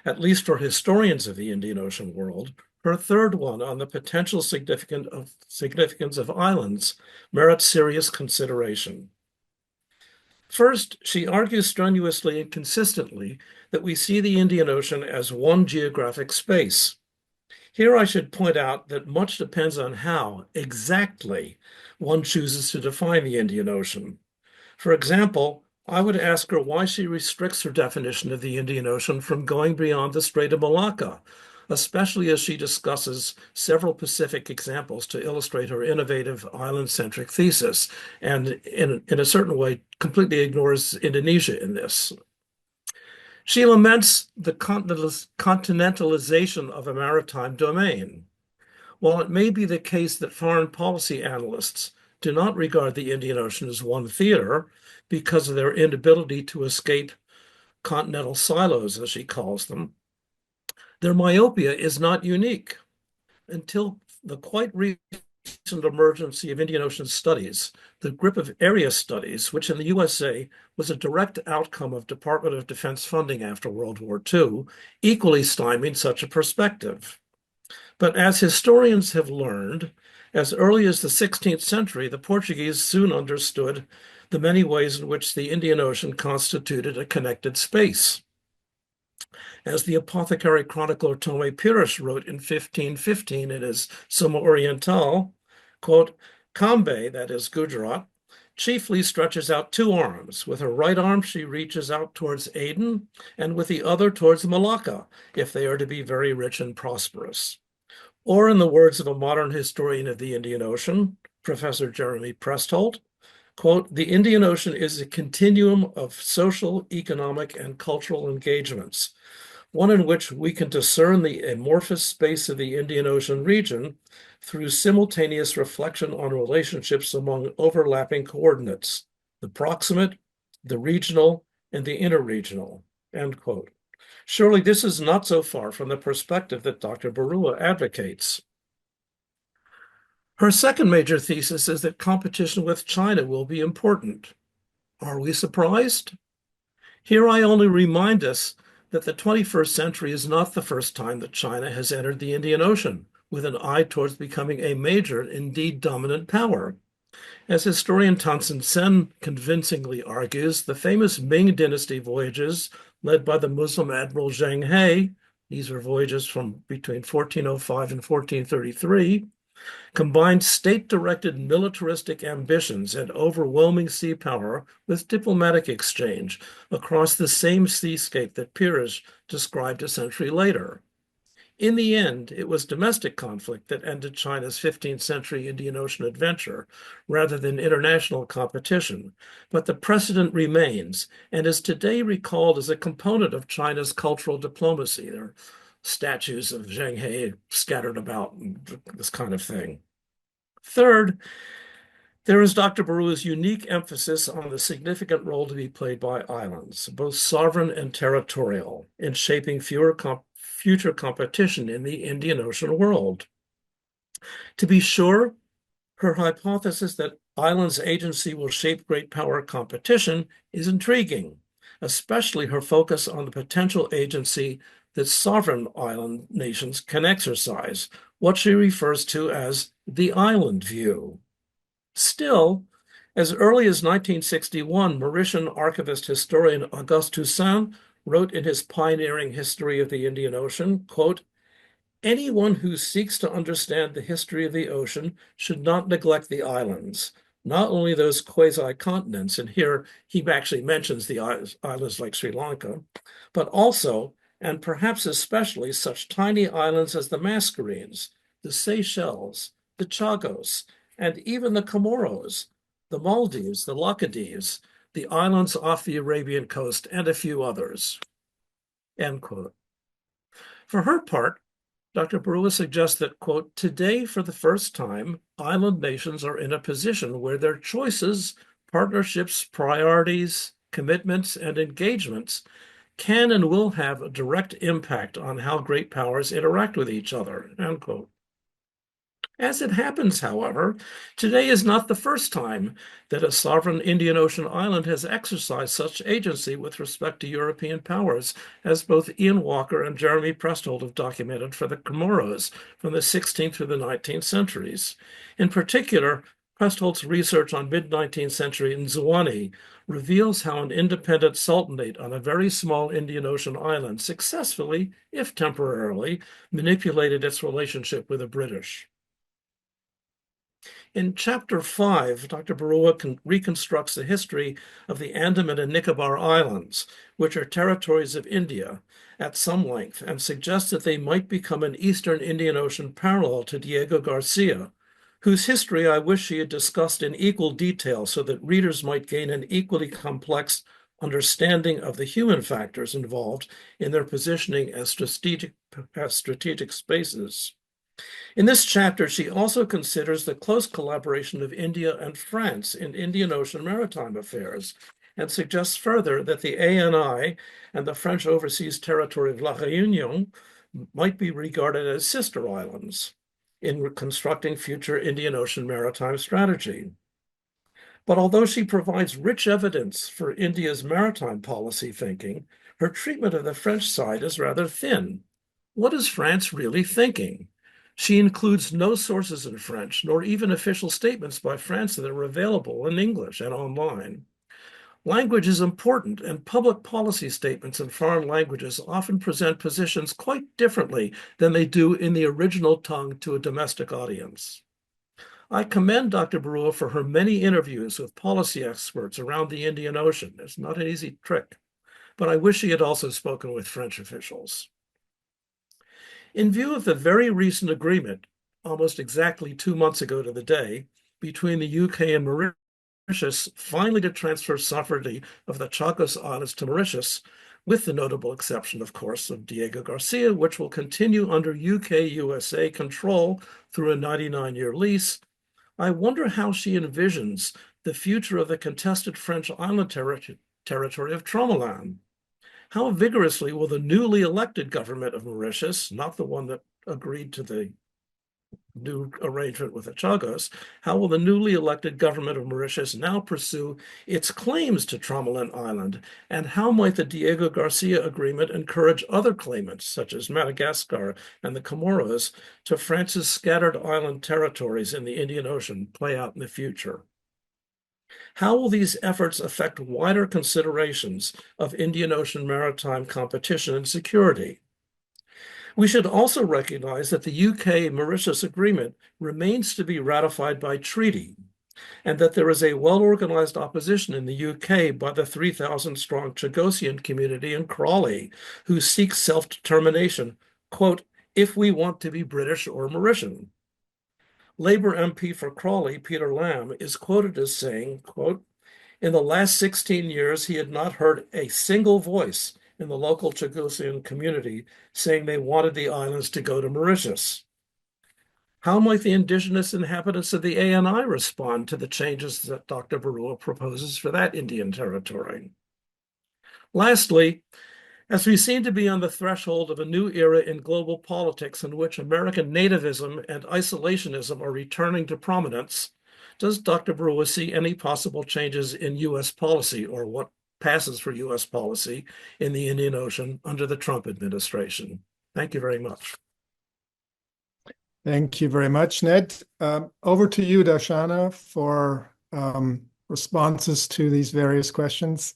at least for historians of the Indian Ocean world, her third one on the potential significance of islands merits serious consideration. First, she argues strenuously and consistently that we see the Indian Ocean as one geographic space. Here I should point out that much depends on how exactly one chooses to define the Indian Ocean. For example, I would ask her why she restricts her definition of the Indian Ocean from going beyond the Strait of Malacca, especially as she discusses several Pacific examples to illustrate her innovative island-centric thesis, and in a certain way completely ignores Indonesia in this. She laments the continentalization of a maritime domain. While it may be the case that foreign policy analysts do not regard the Indian Ocean as one theater because of their inability to escape continental silos, as she calls them, their myopia is not unique. Until the quite recent emergence of Indian Ocean studies, the grip of area studies, which in the USA was a direct outcome of Department of Defense funding after World War II, equally stymied such a perspective. But as historians have learned, as early as the 16th century, the Portuguese soon understood the many ways in which the Indian Ocean constituted a connected space. As the apothecary chronicler Tomé Pires wrote in 1515 in his Summa Oriental, quote, Cambay, that is Gujarat, chiefly stretches out two arms. With her right arm, she reaches out towards Aden, and with the other towards Malacca, if they are to be very rich and prosperous. Or in the words of a modern historian of the Indian Ocean, Professor Jeremy Prestholt, quote, the Indian Ocean is a continuum of social, economic, and cultural engagements, one in which we can discern the amorphous space of the Indian Ocean region through simultaneous reflection on relationships among overlapping coordinates, the proximate, the regional, and the interregional, end quote. Surely this is not so far from the perspective that Dr. Baruah advocates. Her second major thesis is that competition with China will be important. Are we surprised? Here I only remind us that the 21st century is not the first time that China has entered the Indian Ocean with an eye towards becoming a major, indeed dominant power. As historian Tansen Sen convincingly argues, the famous Ming Dynasty voyages led by the Muslim admiral Zheng He, these are voyages from between 1405 and 1433, combined state-directed militaristic ambitions and overwhelming sea power with diplomatic exchange across the same seascape that Pires described a century later. In the end, it was domestic conflict that ended China's 15th century Indian Ocean adventure rather than international competition, but the precedent remains and is today recalled as a component of China's cultural diplomacy. There are statues of Zheng He scattered about, this kind of thing. Third, there is Dr. Baruah's unique emphasis on the significant role to be played by islands, both sovereign and territorial, in shaping future competition in the Indian Ocean world. To be sure, her hypothesis that islands' agency will shape great power competition is intriguing, especially her focus on the potential agency that sovereign island nations can exercise, what she refers to as the island view. Still, as early as 1961, Mauritian archivist historian Auguste Toussaint wrote in his pioneering history of the Indian Ocean, quote, anyone who seeks to understand the history of the ocean should not neglect the islands, not only those quasi-continents, and here he actually mentions the islands like Sri Lanka, but also, and perhaps especially, such tiny islands as the Mascarenes, the Seychelles, the Chagos, and even the Comoros, the Maldives, the Laccadives, the islands off the Arabian coast, and a few others, end quote. For her part, Dr. Baruah suggests that, quote, today, for the first time, island nations are in a position where their choices, partnerships, priorities, commitments, and engagements can and will have a direct impact on how great powers interact with each other, end quote. As it happens, however, today is not the first time that a sovereign Indian Ocean island has exercised such agency with respect to European powers, as both Ian Walker and Jeremy Prestholt have documented for the Comoros from the 16th through the 19th centuries. In particular, Prestholt's research on mid-19th century Nzwani reveals how an independent sultanate on a very small Indian Ocean island successfully, if temporarily, manipulated its relationship with the British. In Chapter 5, Dr. Baruah reconstructs the history of the Andaman and Nicobar Islands, which are territories of India, at some length, and suggests that they might become an Eastern Indian Ocean parallel to Diego Garcia, whose history I wish she had discussed in equal detail so that readers might gain an equally complex understanding of the human factors involved in their positioning as strategic spaces. In this chapter, she also considers the close collaboration of India and France in Indian Ocean maritime affairs, and suggests further that the ANI and the French overseas territory of La Réunion might be regarded as sister islands in constructing future Indian Ocean maritime strategy. But although she provides rich evidence for India's maritime policy thinking, her treatment of the French side is rather thin. What is France really thinking? She includes no sources in French, nor even official statements by France that are available in English and online. Language is important, and public policy statements in foreign languages often present positions quite differently than they do in the original tongue to a domestic audience. I commend Dr. Baruah for her many interviews with policy experts around the Indian Ocean. It's not an easy trick, but I wish she had also spoken with French officials. In view of the very recent agreement, almost exactly 2 months ago to the day, between the UK and Mauritius finally to transfer sovereignty of the Chagos Islands to Mauritius, with the notable exception, of course, of Diego Garcia, which will continue under UK-USA control through a 99-year lease, I wonder how she envisions the future of the contested French island territory of Tromelin. How vigorously will the newly elected government of Mauritius, not the one that agreed to the new arrangement with the Chagos, how will the newly elected government of Mauritius now pursue its claims to Tromelin Island? And how might the Diego Garcia agreement encourage other claimants, such as Madagascar and the Comoros, to France's scattered island territories in the Indian Ocean play out in the future? How will these efforts affect wider considerations of Indian Ocean maritime competition and security? We should also recognize that the UK-Mauritius agreement remains to be ratified by treaty, and that there is a well-organized opposition in the UK by the 3,000-strong Chagosian community in Crawley, who seeks self-determination, quote, if we want to be British or Mauritian. Labour MP for Crawley, Peter Lamb, is quoted as saying, quote, in the last 16 years, he had not heard a single voice in the local Chagosian community saying they wanted the islands to go to Mauritius. How might the indigenous inhabitants of the ANI respond to the changes that Dr. Baruah proposes for that Indian territory? Lastly, as we seem to be on the threshold of a new era in global politics in which American nativism and isolationism are returning to prominence, does Dr. Baruah see any possible changes in U.S. policy, or what passes for U.S. policy in the Indian Ocean under the Trump administration? Thank you very much. Thank you very much, Ned. Over to you, Darshana, for responses to these various questions.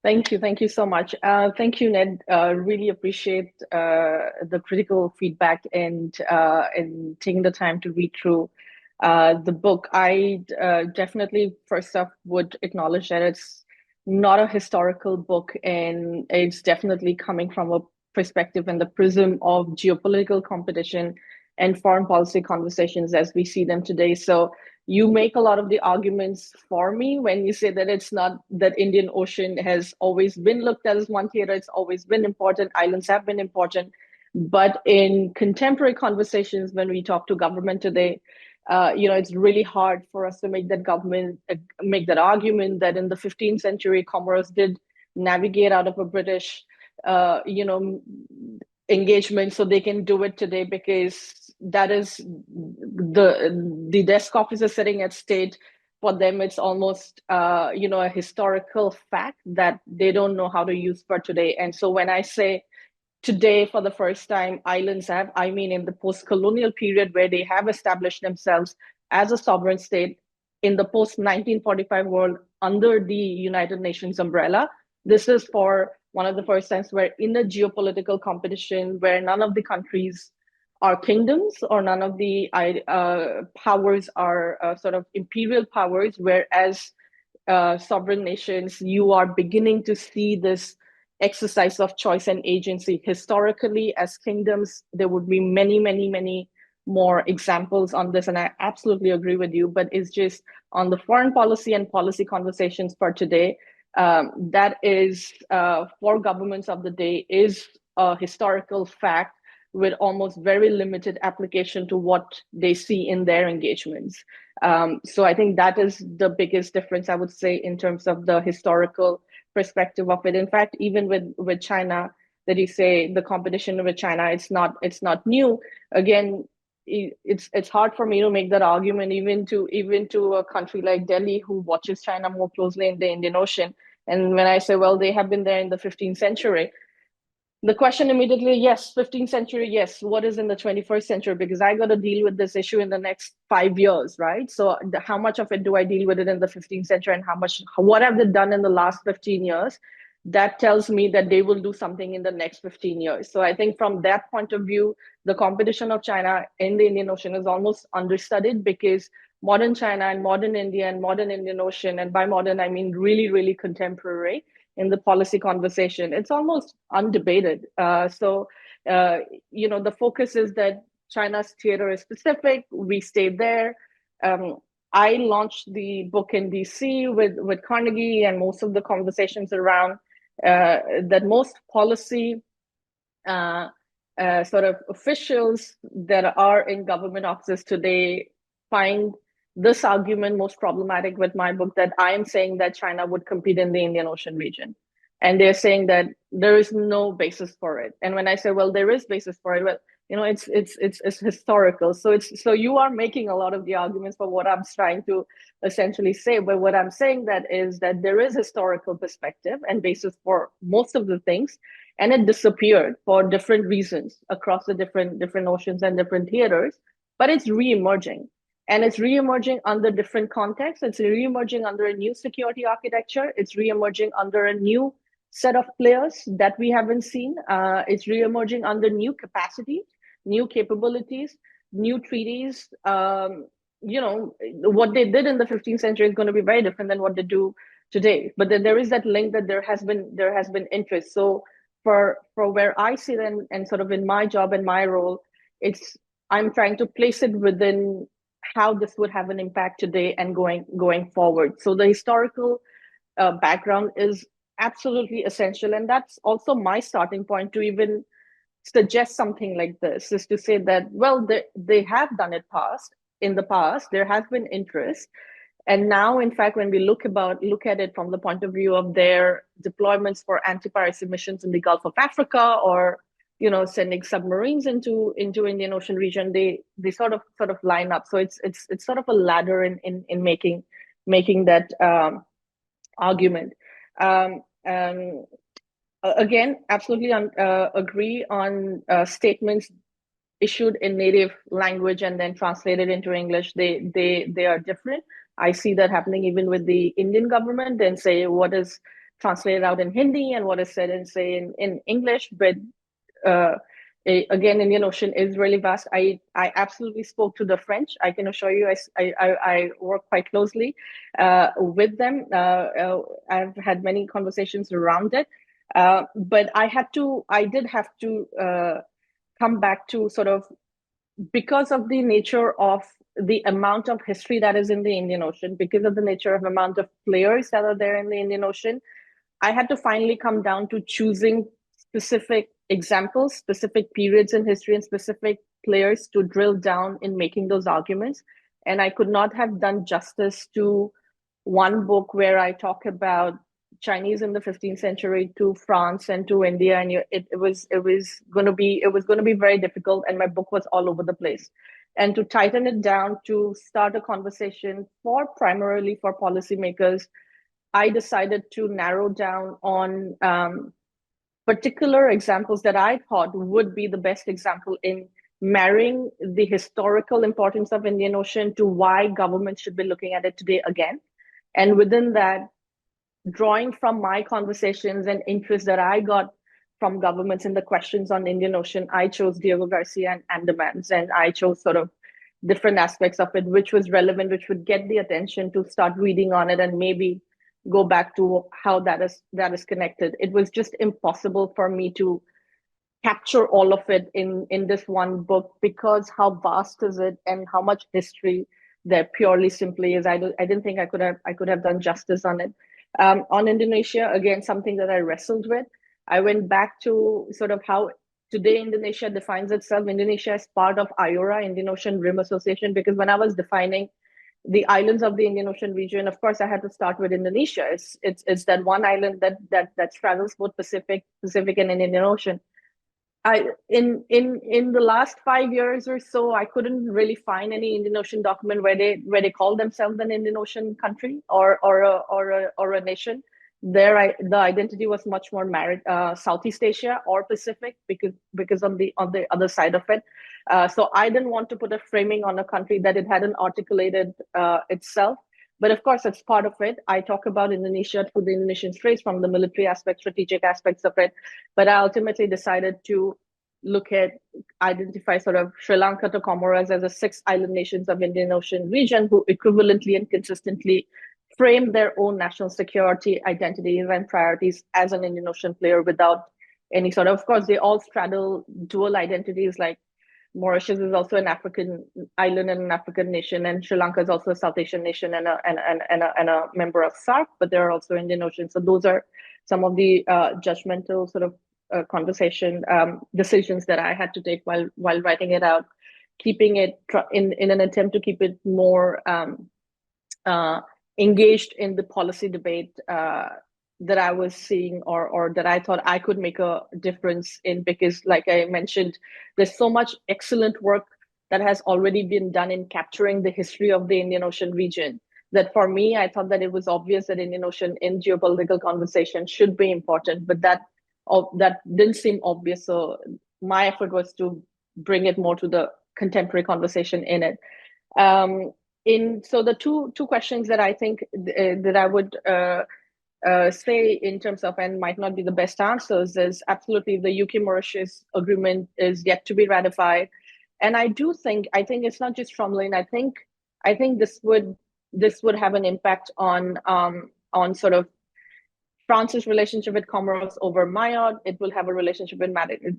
Thank you so much. Thank you, Ned. Really appreciate the critical feedback and taking the time to read through the book. I definitely, first off, would acknowledge that it's not a historical book, and it's definitely coming from a perspective and the prism of geopolitical competition and foreign policy conversations as we see them today. So you make a lot of the arguments for me when you say that it's not that Indian Ocean has always been looked at as one theater. It's always been important. Islands have been important. But in contemporary conversations, when we talk to government today, it's really hard for us to make that argument that in the 15th century, Comoros did navigate out of a British, engagement, so they can do it today because that is the desk officer sitting at state. For them, it's almost a historical fact that they don't know how to use for today. And so when I say today, for the first time, islands have, I mean in the post-colonial period where they have established themselves as a sovereign state in the post-1945 world under the United Nations umbrella. This is for one of the first times where in a geopolitical competition where none of the countries are kingdoms or none of the powers are sort of imperial powers, whereas sovereign nations, you are beginning to see this exercise of choice and agency. Historically, as kingdoms, there would be many, many, many more examples on this, and I absolutely agree with you, but it's just on the foreign policy and policy conversations for today, that is, for governments of the day, is a historical fact with almost very limited application to what they see in their engagements. So I think that is the biggest difference, I would say, in terms of the historical perspective of it. In fact, even with China, that you say the competition with China, it's not new. Again, it's hard for me to make that argument even to a country like Delhi, who watches China more closely in the Indian Ocean. And when I say, well, they have been there in the 15th century, the question immediately, yes, 15th century, yes. What is in the 21st century? Because I got to deal with this issue in the next 5 years, right? So how much of it do I deal with it in the 15th century, and what have they done in the last 15 years? That tells me that they will do something in the next 15 years. So I think from that point of view, the competition of China in the Indian Ocean is almost understudied, because modern China and modern India and modern Indian Ocean, and by modern, I mean really, really contemporary, in the policy conversation, it's almost undebated. The focus is that China's theater is specific. We stay there. I launched the book in DC with Carnegie, and most of the conversations around that most policy sort of officials that are in government offices today find this argument most problematic with my book, that I am saying that China would compete in the Indian Ocean region. And they're saying that there is no basis for it. And when I say, well, there is basis for it, well, it's historical. So you are making a lot of the arguments for what I'm trying to essentially say. But what I'm saying that is that there is historical perspective and basis for most of the things, and it disappeared for different reasons across the different oceans and different theaters. But it's reemerging. And it's reemerging under different contexts. It's reemerging under a new security architecture. It's reemerging under a new set of players that we haven't seen. It's reemerging under new capacity, new capabilities, new treaties. What they did in the 15th century is going to be very different than what they do today. But then there is that link that there has been interest. So for where I sit and sort of in my job and my role, I'm trying to place it within how this would have an impact today and going forward. So the historical background is absolutely essential, and that's also my starting point to even suggest something like this, is to say that, well, they have done it in the past, there has been interest, and now, in fact, when we look at it from the point of view of their deployments for anti-piracy missions in the Gulf of Africa, or sending submarines into Indian Ocean region, they sort of line up. So it's sort of a ladder in making that argument. Again, absolutely agree on statements issued in native language and then translated into English. They are different. I see that happening even with the Indian government, and say what is translated out in Hindi and what is said in English. But again, Indian Ocean is really vast. I absolutely spoke to the French. I can assure you, I work quite closely with them. I've had many conversations around it, but I did have to come back to sort of, because of the nature of the amount of history that is in the Indian Ocean, because of the nature of amount of players that are there in the Indian Ocean, I had to finally come down to choosing specific examples, specific periods in history, and specific players to drill down in making those arguments. And I could not have done justice to one book where I talk about Chinese in the 15th century to France and to India, and it was going to be very difficult, and my book was all over the place. And to tighten it down, to start a conversation primarily for policymakers, I decided to narrow down on particular examples that I thought would be the best example in marrying the historical importance of Indian Ocean to why governments should be looking at it today again. And within that, drawing from my conversations and interest that I got from governments in the questions on Indian Ocean, I chose Diego Garcia and Andamans, and I chose sort of different aspects of it, which was relevant, which would get the attention to start reading on it and maybe go back to how that is connected. It was just impossible for me to capture all of it in this one book, because how vast is it and how much history there purely simply is. I didn't think I could have done justice on it. On Indonesia, again, something that I wrestled with. I went back to sort of how today Indonesia defines itself. Indonesia is part of IORA, Indian Ocean Rim Association, because when I was defining the islands of the Indian Ocean region, of course, I had to start with Indonesia. It's that one island that straddles both Pacific and Indian Ocean. In the last 5 years or so, I couldn't really find any Indian Ocean document where they call themselves an Indian Ocean country or a nation. The identity was much more Southeast Asia or Pacific, because on the other side of it. So I didn't want to put a framing on a country that it hadn't articulated itself. But of course, it's part of it. I talk about Indonesia through the Indonesian Straits, from the military aspect, strategic aspects of it. But I ultimately decided to identify sort of Sri Lanka to Comoros as the 6 island nations of Indian Ocean region, who equivalently and consistently frame their own national security identities and priorities as an Indian Ocean player without any sort of course, they all straddle dual identities, like Mauritius is also an African island and an African nation, and Sri Lanka is also a South Asian nation and a member of SAARC, but they're also Indian Ocean. So those are some of the judgmental sort of conversation decisions that I had to take while writing it out, keeping it in an attempt to keep it more engaged in the policy debate that I was seeing, or that I thought I could make a difference in, because like I mentioned, there's so much excellent work that has already been done in capturing the history of the Indian Ocean region, that for me, I thought that it was obvious that Indian Ocean in geopolitical conversation should be important, but that didn't seem obvious. So my effort was to bring it more to the contemporary conversation in it. So the two questions that I think that I would say in terms of, and might not be the best answers, is absolutely the UK-Mauritius agreement is yet to be ratified. And I think it's not just Trumlin. I think this would have an impact on sort of France's relationship with Comoros over Mayotte. It will have a relationship with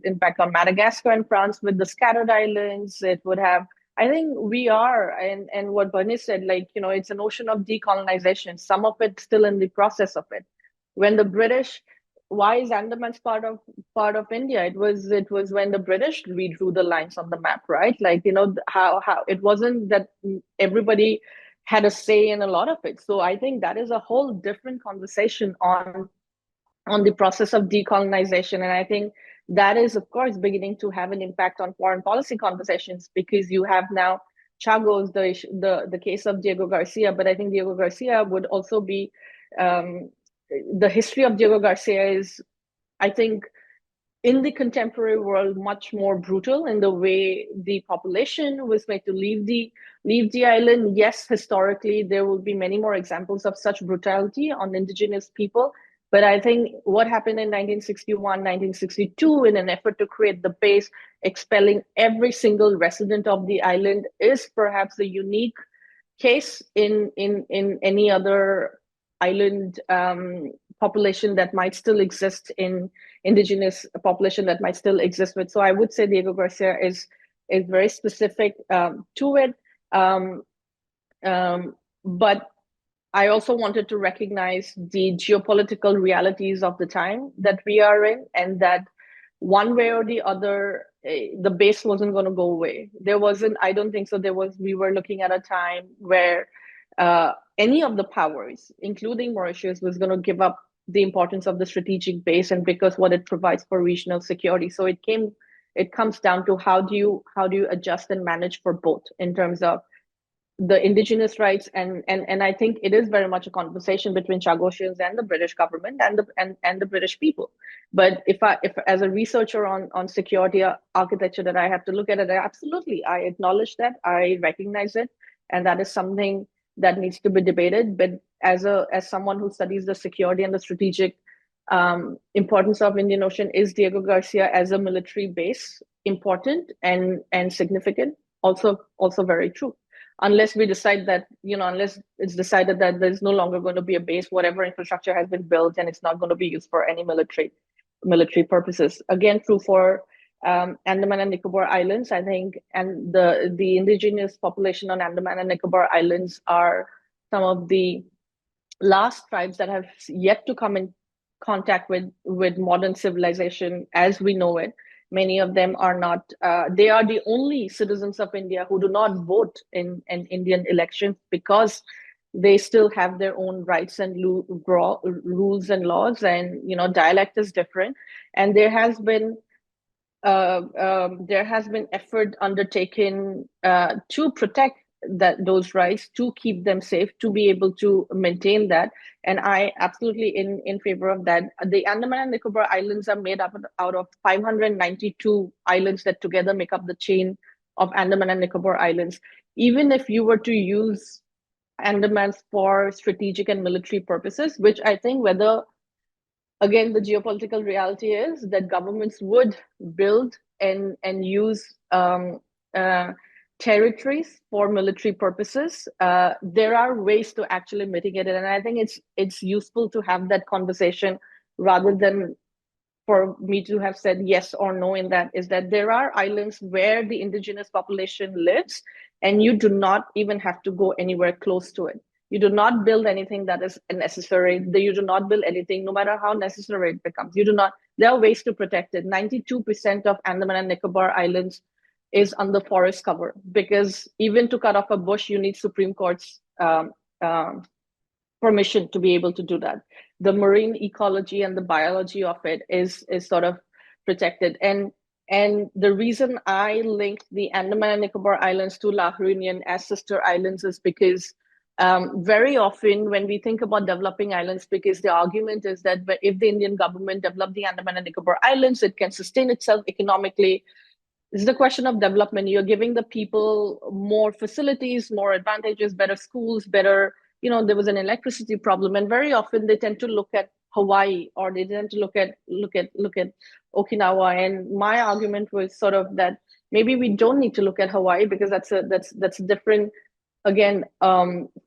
impact on Madagascar and France with the scattered islands. It would have, I think we are, and what Bernie said, like, it's an ocean of decolonization, some of it still in the process of it. When the British, why is Andaman's part of India? It was when the British redrew the lines on the map, right? Like, how it wasn't that everybody had a say in a lot of it. So I think that is a whole different conversation on the process of decolonization. And I think that is, of course, beginning to have an impact on foreign policy conversations, because you have now Chagos, the case of Diego Garcia. But I think Diego Garcia would also be, the history of Diego Garcia is, I think, in the contemporary world, much more brutal in the way the population was made to leave the island. Yes, historically, there will be many more examples of such brutality on indigenous people. But I think what happened in 1961, 1962, in an effort to create the base, expelling every single resident of the island, is perhaps a unique case in any other island population that might still exist, in indigenous population that might still exist with. So I would say Diego Garcia is very specific to it. But I also wanted to recognize the geopolitical realities of the time that we are in, and that one way or the other, the base wasn't going to go away. I don't think so. We were looking at a time where any of the powers, including Mauritius, was going to give up the importance of the strategic base and because what it provides for regional security. So it comes down to how do you adjust and manage for both in terms of the indigenous rights, and I think it is very much a conversation between Chagosians and the British government and the British people. But if as a researcher on security architecture that I have to look at it, absolutely, I acknowledge that, I recognize it, and that is something that needs to be debated. But as someone who studies the security and the strategic importance of Indian Ocean, is Diego Garcia as a military base important and significant? Also very true. Unless we decide that, unless it's decided that there's no longer going to be a base, whatever infrastructure has been built, and it's not going to be used for any military purposes. Again, true for Andaman and Nicobar Islands, I think, and the indigenous population on Andaman and Nicobar Islands are some of the last tribes that have yet to come in contact with modern civilization as we know it. Many of them are not, they are the only citizens of India who do not vote in Indian elections because they still have their own rights and rules and laws, and dialect is different. And there has been effort undertaken to protect those rights, to keep them safe, to be able to maintain that. And I absolutely in favor of that. The Andaman and Nicobar Islands are made up out of 592 islands that together make up the chain of Andaman and Nicobar Islands. Even if you were to use Andamans for strategic and military purposes, which I think again, the geopolitical reality is that governments would build and use territories for military purposes. There are ways to actually mitigate it, and I think it's useful to have that conversation rather than for me to have said yes or no in that. Is that there are islands where the indigenous population lives, and you do not even have to go anywhere close to it. You do not build anything that is necessary. You do not build anything, no matter how necessary it becomes. You do not. There are ways to protect it. 92% of Andaman and Nicobar Islands is under forest cover, because even to cut off a bush, you need Supreme Court's permission to be able to do that. The marine ecology and the biology of it is sort of protected. And the reason I linked the Andaman and Nicobar Islands to La Réunion as sister islands is because very often when we think about developing islands, because the argument is that if the Indian government developed the Andaman and Nicobar Islands, it can sustain itself economically. This is the question of development. You're giving the people more facilities, more advantages, better schools, better, there was an electricity problem. And very often they tend to look at Hawaii, or they tend to look at Okinawa. And my argument was sort of that maybe we don't need to look at Hawaii, because that's a different, again,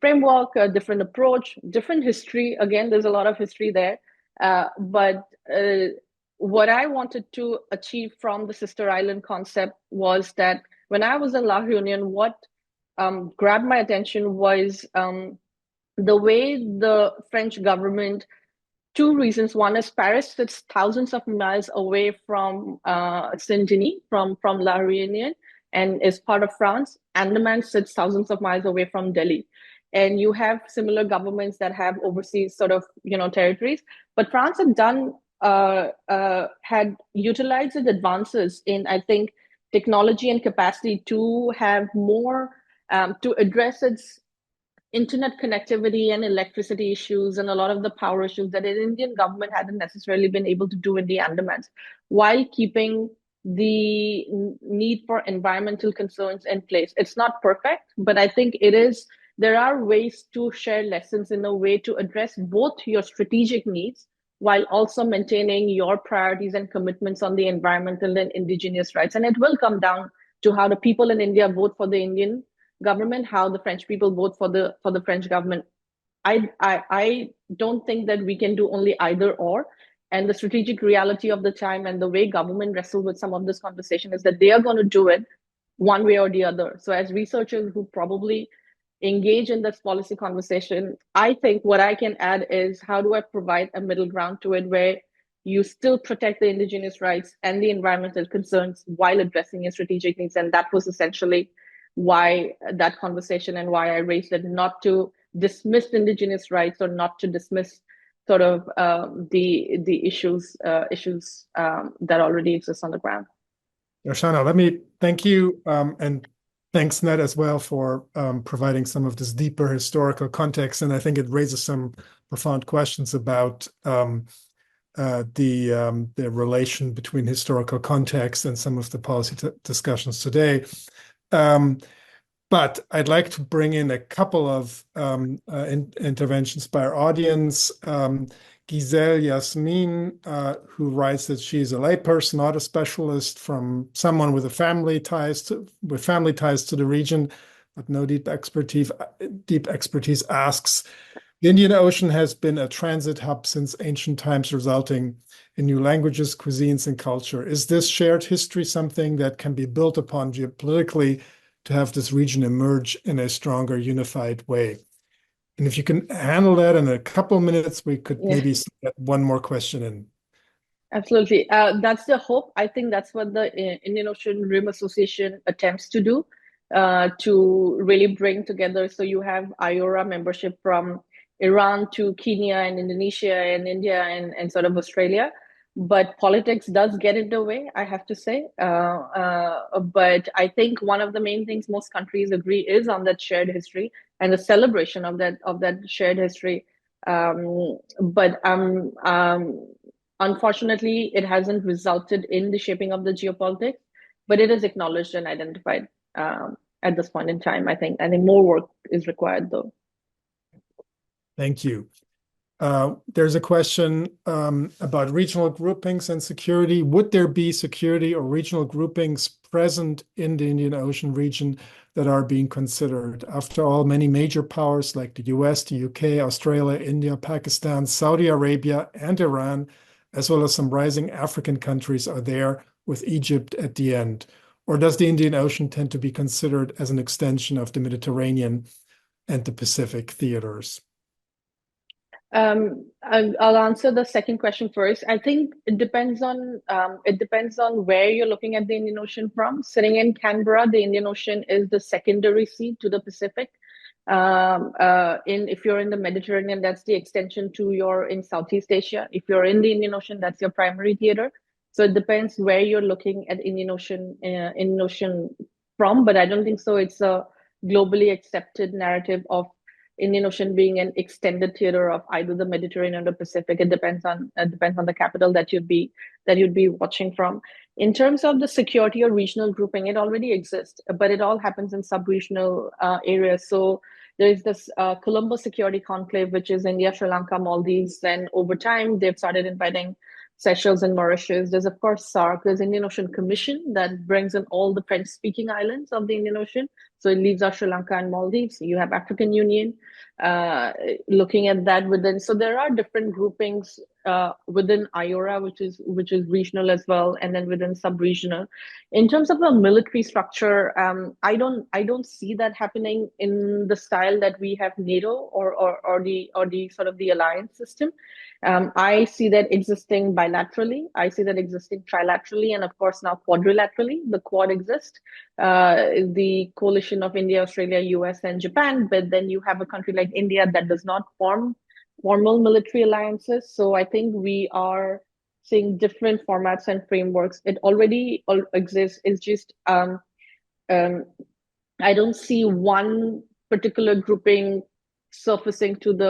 framework, a different approach, different history. Again, there's a lot of history there. But what I wanted to achieve from the sister island concept was that when I was in La Réunion, what grabbed my attention was the way the French government, two reasons. One is Paris sits thousands of miles away from Saint-Denis, from La Réunion, and is part of France. Andaman sits thousands of miles away from Delhi. And you have similar governments that have overseas sort of, territories. But France had utilized its advances in, I think, technology and capacity to have more, to address its internet connectivity and electricity issues and a lot of the power issues that the Indian government hadn't necessarily been able to do in the Andamans, while keeping the need for environmental concerns in place. It's not perfect, but I think there are ways to share lessons in a way to address both your strategic needs while also maintaining your priorities and commitments on the environmental and indigenous rights. And it will come down to how the people in India vote for the Indian government, how the French people vote for the French government. I don't think that we can do only either or. And the strategic reality of the time and the way government wrestle with some of this conversation is that they are going to do it one way or the other. So as researchers who probably engage in this policy conversation, I think what I can add is how do I provide a middle ground to it where you still protect the indigenous rights and the environmental concerns while addressing your strategic needs. And that was essentially why that conversation and why I raised it, not to dismiss indigenous rights or not to dismiss sort of the issues that already exist on the ground. Darshana, let me thank you, and thanks, Ned, as well, for providing some of this deeper historical context. And I think it raises some profound questions about the relation between historical context and some of the policy discussions today. But I'd like to bring in a couple of interventions by our audience. Giselle Yasmin, who writes that she's a layperson, not a specialist, from someone with family ties to the region, but no deep expertise, asks, the Indian Ocean has been a transit hub since ancient times, resulting in new languages, cuisines, and culture. Is this shared history something that can be built upon geopolitically to have this region emerge in a stronger, unified way? And if you can handle that in a couple of minutes, we could maybe get one more question in. Absolutely. That's the hope. I think that's what the Indian Ocean Rim Association attempts to do, to really bring together. So you have IORA membership from Iran to Kenya and Indonesia and India and sort of Australia. But politics does get in the way, I have to say. But I think one of the main things most countries agree is on that shared history and the celebration of that shared history. But unfortunately, it hasn't resulted in the shaping of the geopolitics, but it is acknowledged and identified at this point in time. I think more work is required, though. Thank you. There's a question about regional groupings and security. Would there be security or regional groupings present in the Indian Ocean region that are being considered? After all, many major powers like the US, the UK, Australia, India, Pakistan, Saudi Arabia, and Iran, as well as some rising African countries, are there, with Egypt at the end. Or does the Indian Ocean tend to be considered as an extension of the Mediterranean and the Pacific theaters? I'll answer the second question first. I think it depends on where you're looking at the Indian Ocean from. Sitting in Canberra, the Indian Ocean is the secondary sea to the Pacific. If you're in the Mediterranean, that's the extension to in Southeast Asia. If you're in the Indian Ocean, that's your primary theater. So it depends where you're looking at Indian Ocean from. But I don't think so. It's a globally accepted narrative of Indian Ocean being an extended theater of either the Mediterranean or the Pacific. It depends on the capital that you'd be watching from. In terms of the security or regional grouping, it already exists, but it all happens in sub-regional areas. So there is this Colombo Security Conclave, which is India, Sri Lanka, Maldives, and over time they've started inviting Seychelles and Mauritius. There's of course SARC. There's Indian Ocean Commission that brings in all the French-speaking islands of the Indian Ocean. So it leaves out Sri Lanka and Maldives. You have African Union looking at that within. So there are different groupings within IORA, which is regional as well, and then within sub-regional. In terms of a military structure, I don't see that happening in the style that we have NATO or the sort of the alliance system. I see that existing bilaterally. I see that existing trilaterally, and of course now quadrilaterally. The Quad exists, the coalition of India, Australia, US, and Japan. But then you have a country like India that does not form formal military alliances. So I think we are seeing different formats and frameworks. It already exists. It's just I don't see one particular grouping surfacing to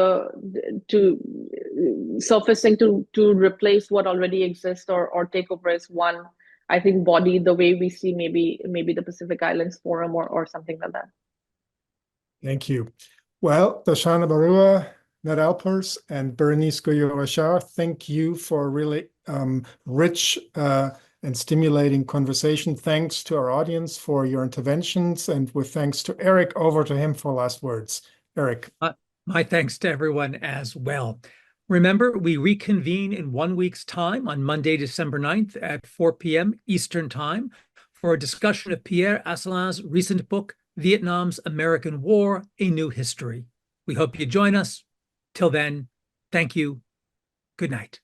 replace what already exists or take over as one, I think, body, the way we see maybe the Pacific Islands Forum or something like that. Thank you. Well, Darshana Baruah, Ned Alpers, and Berenice Goyo-Achar, thank you for a really rich and stimulating conversation. Thanks to our audience for your interventions, and with thanks to Eric, over to him for last words. Eric. My thanks to everyone as well. Remember, we reconvene in 1 week's time on Monday, December 9th at 4 p.m. Eastern Time for a discussion of Pierre Asselin's recent book, Vietnam's American War, A New History. We hope you join us. Till then, thank you. Good night.